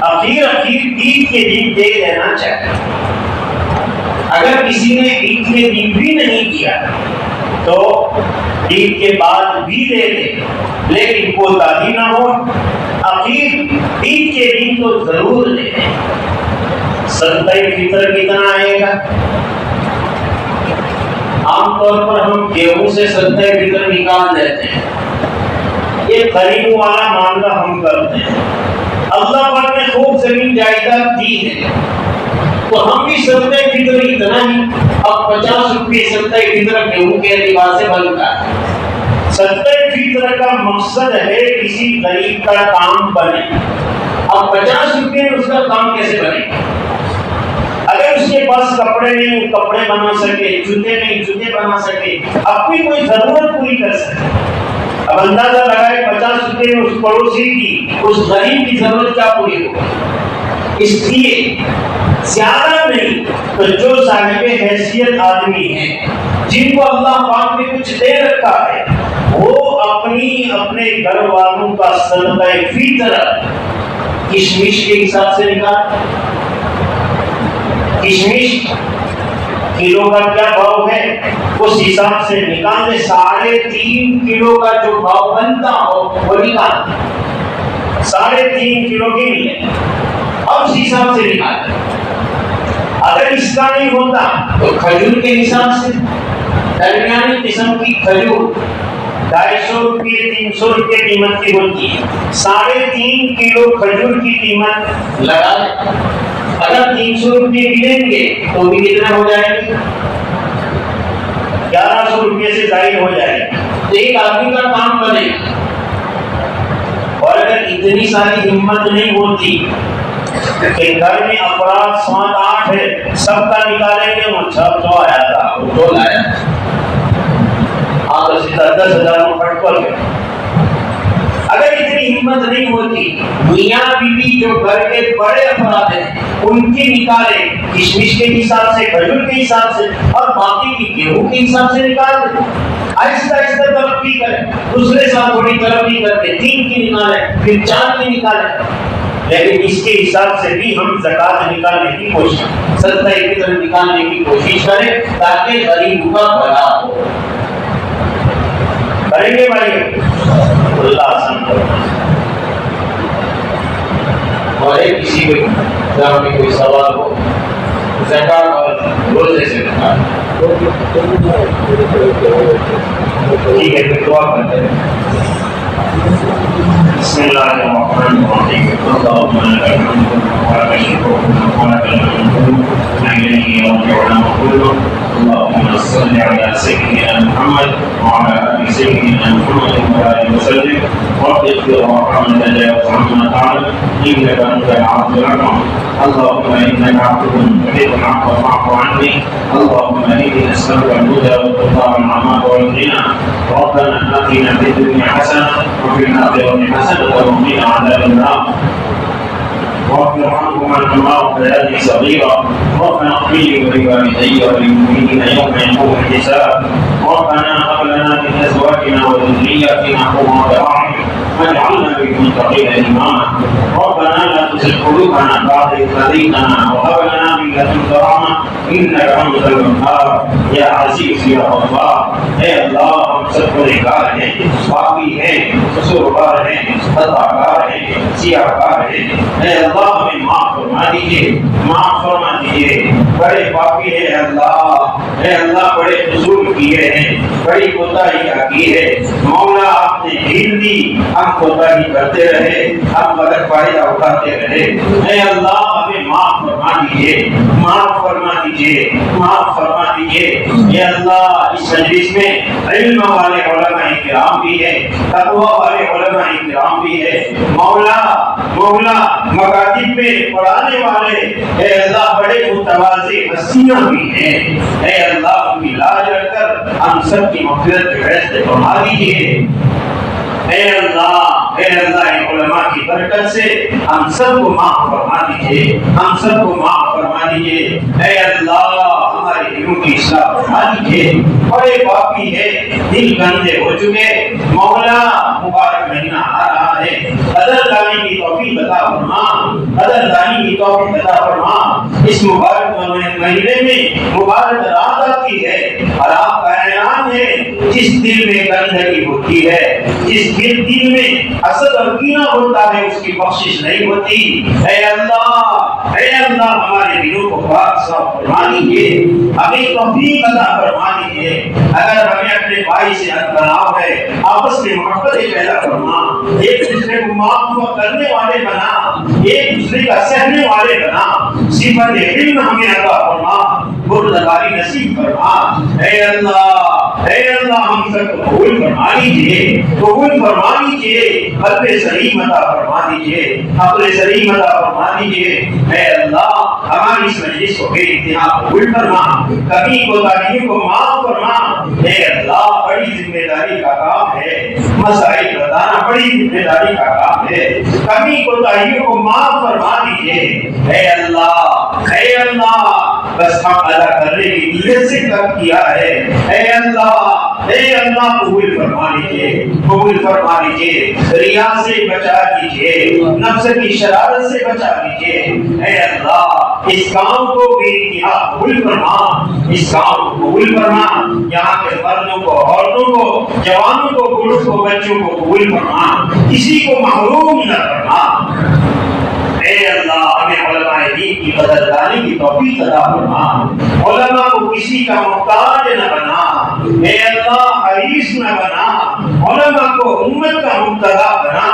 اخیر عید کے دن دے دینا چاہیے۔ اگر کسی نے عید کے دن بھی نہیں کیا تو عید کے بعد بھی دے دے، لیکن کوتاہی نہ ہو، اخیر عید کے دن تو ضرور دے دے۔ صدقہ فطر کتنا آئے گا؟ عام طور پر ہم گیہوں سے صدقہ فطر نکال دیتے ہیں، یہ غریبوں والا معاملہ ہم کرتے ہیں۔ اللہ پاک نے خوب زمین جائیداد دی ہے تو ہم بھی صدقہ فطر اتنا ہی، اب 50 روپے صدقہ فطر گیہوں کے اعتبار سے بنتا ہے۔ صدقہ فطر کا مقصد ہے کسی غریب کا کام بنے، اب 50 روپے میں اس کا کام کیسے بنے؟ اگر اس کے پاس کپڑے نہیں کپڑے بنا سکے، جوتے نہیں جوتے بنا سکے، اپنی کوئی ضرورت پوری کر سکے، اب اندازہ لگائے 50 روپے میں اس پڑوسی کی، اس غریب کی ضرورت کیا پوری ہو؟ اس لیے زیادہ نہیں تو جو صاحب حیثیت آدمی ہیں، جن کو اللہ پاک نے کچھ دے رکھا ہے، وہ اپنے گھر والوں کا صدقہ فطر کشمش کے حساب سے نکال۔ کشمش کلو کا کیا بھاؤ ہے اس حساب سے نکال دے، 3.5 کلو کا جو بھاؤ بنتا ہو وہ نکال، 3.5 کلو کے لیے اب اس حساب سے نکال۔ اگر اس کا نہیں ہوتا تو کھجور کے حساب سے درمیانی قسم کی کھجور 250 روپے 300 روپے قیمت کی ہوتی ہے، 3.5 کلو کھجور کی قیمت لگا دے۔ اگر 300 روپے ملیں گے تو بھی کتنا ہو جائے گی؟ 1100 روپے سے زائد ہو جائے گی، تو ایک آدمی کا کام بنے گا۔ اور اگر اتنی ساری ہمت نہیں ہوتی کہ گھر میں افراد 7-8 ہے، سب کا نکالیں گے، وہ سب تو آیا تھا وہ تو لایا، آپ 10,000 پٹ پر گئے۔ اگر اتنی ہمت نہیں ہوتی، میاں بیوی جو گھر کے بڑے افراد ہیں ان کی نکالیں، کشمش کے حساب سے، کھجور کے حساب سے، اور باقی کی گیہوں کے حساب سے نکال دیں۔ آہستہ آہستہ ترقی کریں، دوسرے سال تھوڑی ترقی کر کے 3 کی نکالیں، پھر 4 کی نکالیں، لیکن اس کے حساب سے بھی ہم زکوٰۃ نکالنے کی کوشش، صدقہ فطر نکالنے کی کوشش کریں تاکہ غریبوں کا بھلا ہو۔ کریں گے بھائی؟ اللہ آسان کرے۔ اور ایک کسی کو گھر میں کوئی سوال ہو زکوٰۃ اور روزے سے ٹھیک ہے، پھر دعا کرتے ہیں۔ بسم اللہ الرحمن الرحیم، اللهم لك الحمد ولك الشكر ولك الحمد إليه يرجعنا كله، اللهم صل على سيدنا محمد وعلى آل سيدنا محمد وآله وسلم، رب اغفر وارحم وتجاوز عما تعلم إنك أنت العفو الأكرم، اللهم إنك عفو تحب العفو فاعف عني، اللهم إني نسألك الهدى والتقى والعمى والغنى، ربنا آتنا في الدنيا حسنة وفي الآخرة حسنة وقنا عذاب النار، واغفر عنهما كما ربياني صغيرا، ربنا اغفر لي ولوالدي وللمؤمنين يوم يقوم الحساب، ربنا هب لنا من ازواجنا وذرياتنا قرة اعين واجعلنا للمتقين اماما، ربنا لا تزغ قلوبنا بعد إذ هديتنا وهب لنا من لدنك رحمة انك انت الوهاب، یا عزیز یا غفار، اے اللہ ہم سب گنہگار ہیں، پاپی ہیں، قصوروار ہیں، خطاکار ہیں، سیاہکار ہیں، اے اللہ ہمیں معاف فرما دیجیے، معاف فرما دیجیے، بڑے پاپی ہیں اے اللہ بڑے قصور کیے ہیں، بڑی کوتاہیاں کی ہے، مولا آپ نے ڈھیل دی، ہم کوتاہی کرتے رہے، ہم غلط فائدہ اٹھاتے رہے، اے اللہ ہمیں معاف فرما دیجیے، معاف فرما دیجیے، معاف فرما دیجیے، اے اللہ اس مجلس میں علم والے علماء کرام بھی ہیں، تقوی والے علماء کرام بھی ہیں، مولا مکاتب میں پڑھانے والے اے اللہ بڑے متواضع ہستیاں بھی ہیں، اے اللہ کی لاج رکھ کر ہم سب کی مغفرت کے فیصلے فرما دیجیے۔ اے اللہ ان علماء کی برکت سے ہم سب کو معاف فرما دیجیے، ہم سب کو معاف فرما دیجیے۔ اے اللہ ہمارے دلوں کی اصلاح فرما دیجیے، بڑے پاپی ہے، دل گندے ہو چکے، مولا مبارک مہینہ آ رہا ہے، قدردانی کی توفیق عطا فرما، قدردانی کی توفیق عطا فرما۔ اس مبارک مہینے میں مبارک رات آتی ہے اور آپ کا اعلان ہے جس دل میں گندگی ہوتی ہے، جس دل میں حسد اور کینہ ہوتا ہے اس کی بخشش نہیں ہوتی۔ اے اللہ ہمارے دلوں کو پاک صاف فرما دیجیے، ہمیں توفیق عطا فرما دیجیے۔ اگر ہمیں اپنے بھائی سے تناؤ ہے، آپس میں محبت پیدا فرما، ایک دوسرے کو معاف کرنے والے بنا، ایک دوسرے کا سہنے والے بنا، صفت علم ہمیں عطا فرما، بردباری نصیب فرما۔ اے اللہ ہم سب کو قبول فرما لیجیے، قبول فرما لیجیے، قلب سلیم عطا فرما دیجیے، عقل سلیم عطا فرما دیجیے۔ اے اللہ ہماری اس مجلس کو بے انتہا قبول فرما، کبھی کوتاہیوں کو معاف فرما۔ اے اللہ بڑی ذمہ داری کا کام ہے، مسائل بتانا بڑی ذمہ داری کا کام ہے، کبھی کوتاہیوں کو معاف فرما دیجیے۔ اے اللہ بس حق ادا کرنے کی نیت سے کب کیا ہے۔ اے اللہ قبول فرما لیجیے، قبول فرما لیجیے، ریا سے بچا لیجیے، نفس کی شرارت سے بچا لیجیے۔ اے اللہ اس کام کو بے انتہا قبول فرما، اس کام کو قبول فرما، یہاں کے مردوں کو، عورتوں کو، جوانوں کو، بوڑھوں کو، بچوں کو قبول فرما، کسی کو محروم نہ فرما۔ اے اللہ ہمیں علماء دین کی قدردانی کی توفیق عطا فرما، علماء کو کسی کا محتاج نہ بنا، اے اللہ حریص نہ بنا، علماء کو امت کا مقتدا بنا،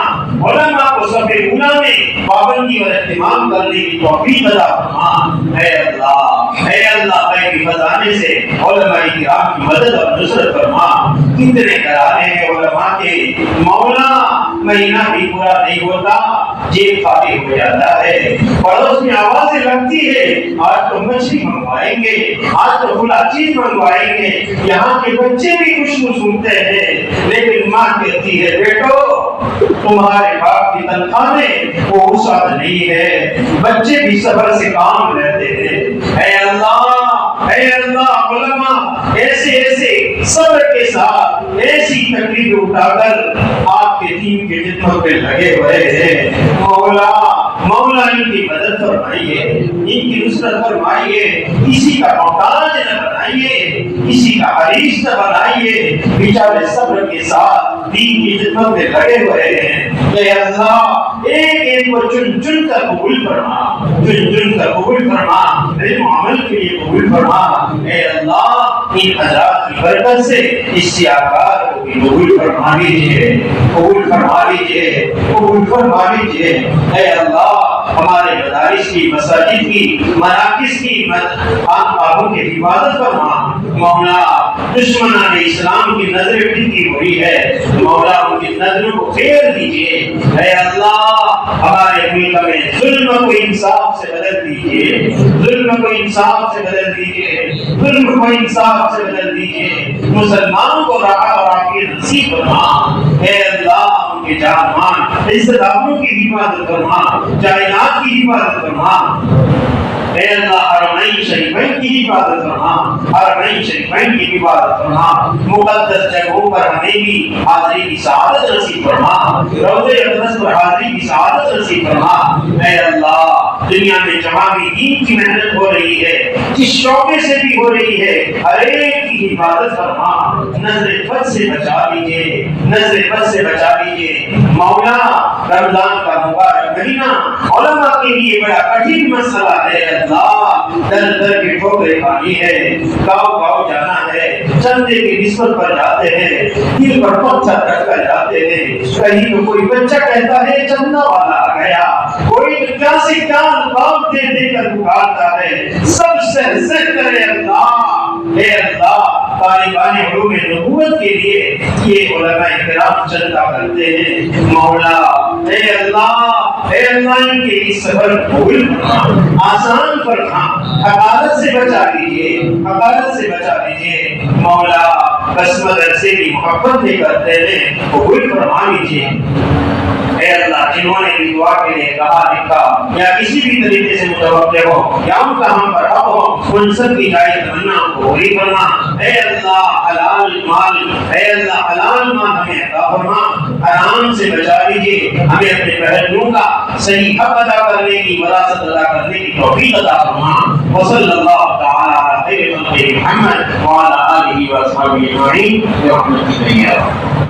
علماء کو سب اولا میں پابندی اور اہتمام کرنے کی توفیق عطا فرما۔ اے اللہ اے خزانے سے علماء کرام کی مدد اور نصرت فرما۔ کتنے گھرانے ہیں علماء کے، مولا مہینہ بھی پورا نہیں ہوتا جیب خالی ہو جاتا ہے، پڑوس میں آوازیں لگتی ہے آج تو مچھلی منگوائیں گے، آج تو کھلا چیز منگوائیں گے، یہاں کے بچے بھی خوشبو سنتے ہیں، لیکن ماں کہتی ہے بیٹو تمہارے باپ کی تنخواہ میں وہ وسعت نہیں ہے، بچے بھی صبر سے کام لیتے ہیں۔ اے اللہ علماء ایسے صبر کے ساتھ ایسی تکلیف اٹھا کر آپ کے دین کی خدمت پہ لگے ہوئے ہیں، مولا ان کی مدد فرمائیے، ان کی نصرت فرمائیے، کسی کا محتاج نہ بنائیے، کسی کا حریص نہ بنائیے، بیچارے صبر کے ساتھ دین کی خدمت میں لگے ہوئے ہیں۔ اے اللہ ایک کو چن چن کر قبول فرما، چن کر قبول فرما، علم عمل کے لیے قبول فرما۔ اے اللہ ان حضرات کی برکت سے اس سیاکار کو بھی قبول فرما لیجیے، قبول فرما لیجیے، قبول فرما لیجیے۔ اے اللہ ہمارے مدارس کی، مساجد کی، مراکز کی خانقاہوں کی حفاظت فرما۔ مولا دشمنان اسلام کی نظر ٹکی ہوئی ہے، مولا ان کی نظروں کو پھیر دیجیے۔ اے اللہ ہمارے ملک میں ظلم کو انصاف سے بدل دیجیے، ظلم کو انصاف سے بدل دیجیے، ظلم کو انصاف سے بدل دیجیے، مسلمان کو راحت اور عافیت نصیب فرما۔ اے اللہ ان کے جان مان عزت آبرو کی حفاظت فرما، کائنات کی حفاظت فرما۔ اے اللہ حرمین شریفین کی حفاظت فرما، حرمین شریفین کی حفاظت فرما، مقدس جگہوں پر ہمیں بھی حاضری کی سعادت نصیب فرما، روضہ اقدس پر حاضری کی سعادت نصیب فرما۔ اے اللہ دنیا میں جہاں بھی دین کی محنت ہو رہی ہے، جس شعبے سے بھی ہو رہی ہے، ہر ایک کی حفاظت فرما، نظر بد سے بچا لیجیے، نظر بد سے بچا لیجیے۔ مولا رمضان کا مبارک مہینہ علماء کے لیے بڑا کٹھن مسئلہ ہے، اللہ در در کے ٹھوکریں کھانی ہے، گاؤں گاؤں جانا ہے، چندے کی نسبت پر جاتے ہیں، دل پر پتھر رکھ کر جاتے ہیں، کہیں تو کوئی بچہ کہتا ہے چندہ والا آ گیا، کوئی تو کیا سے کیا القاب دے دے کر پکارتا ہے، سب سے کرے اللہ۔ اے اللہ طالبان علوم نبوت کے لیے یہ علماء کرام چندہ کرتے ہیں، مولا اے اللہ ان کے اس سفر قبول فرما، آسان فرما، حقارت سے بچا لیجیے، حقارت سے بچا لیجیے۔ مولا قسمت عرصے کی محبت بھی کرتے ہیں، قبول فرما لیجیے۔ اے اللہ، جنہوں نے بھی دعا کے لیے کہا لکھا یا کسی بھی طریقے سے متوقع ہو یا ان کا ہم پر حق ہو، ان سب کی جائے تمنا کو پوری فرما۔ اے اللہ حلال مال، اے اللہ حلال مال ہمیں عطا فرما، حرام سے بچا لیجیے، ہمیں اپنے پہلوؤں کا صحیح حق ادا کرنے کی، وراثت ادا کرنے کی توفیق عطا فرما۔ وصلی اللہ تعالی علی خیر خلق محمد وعلی آلہ وصحبہ اجمعین برحمتک یا رب۔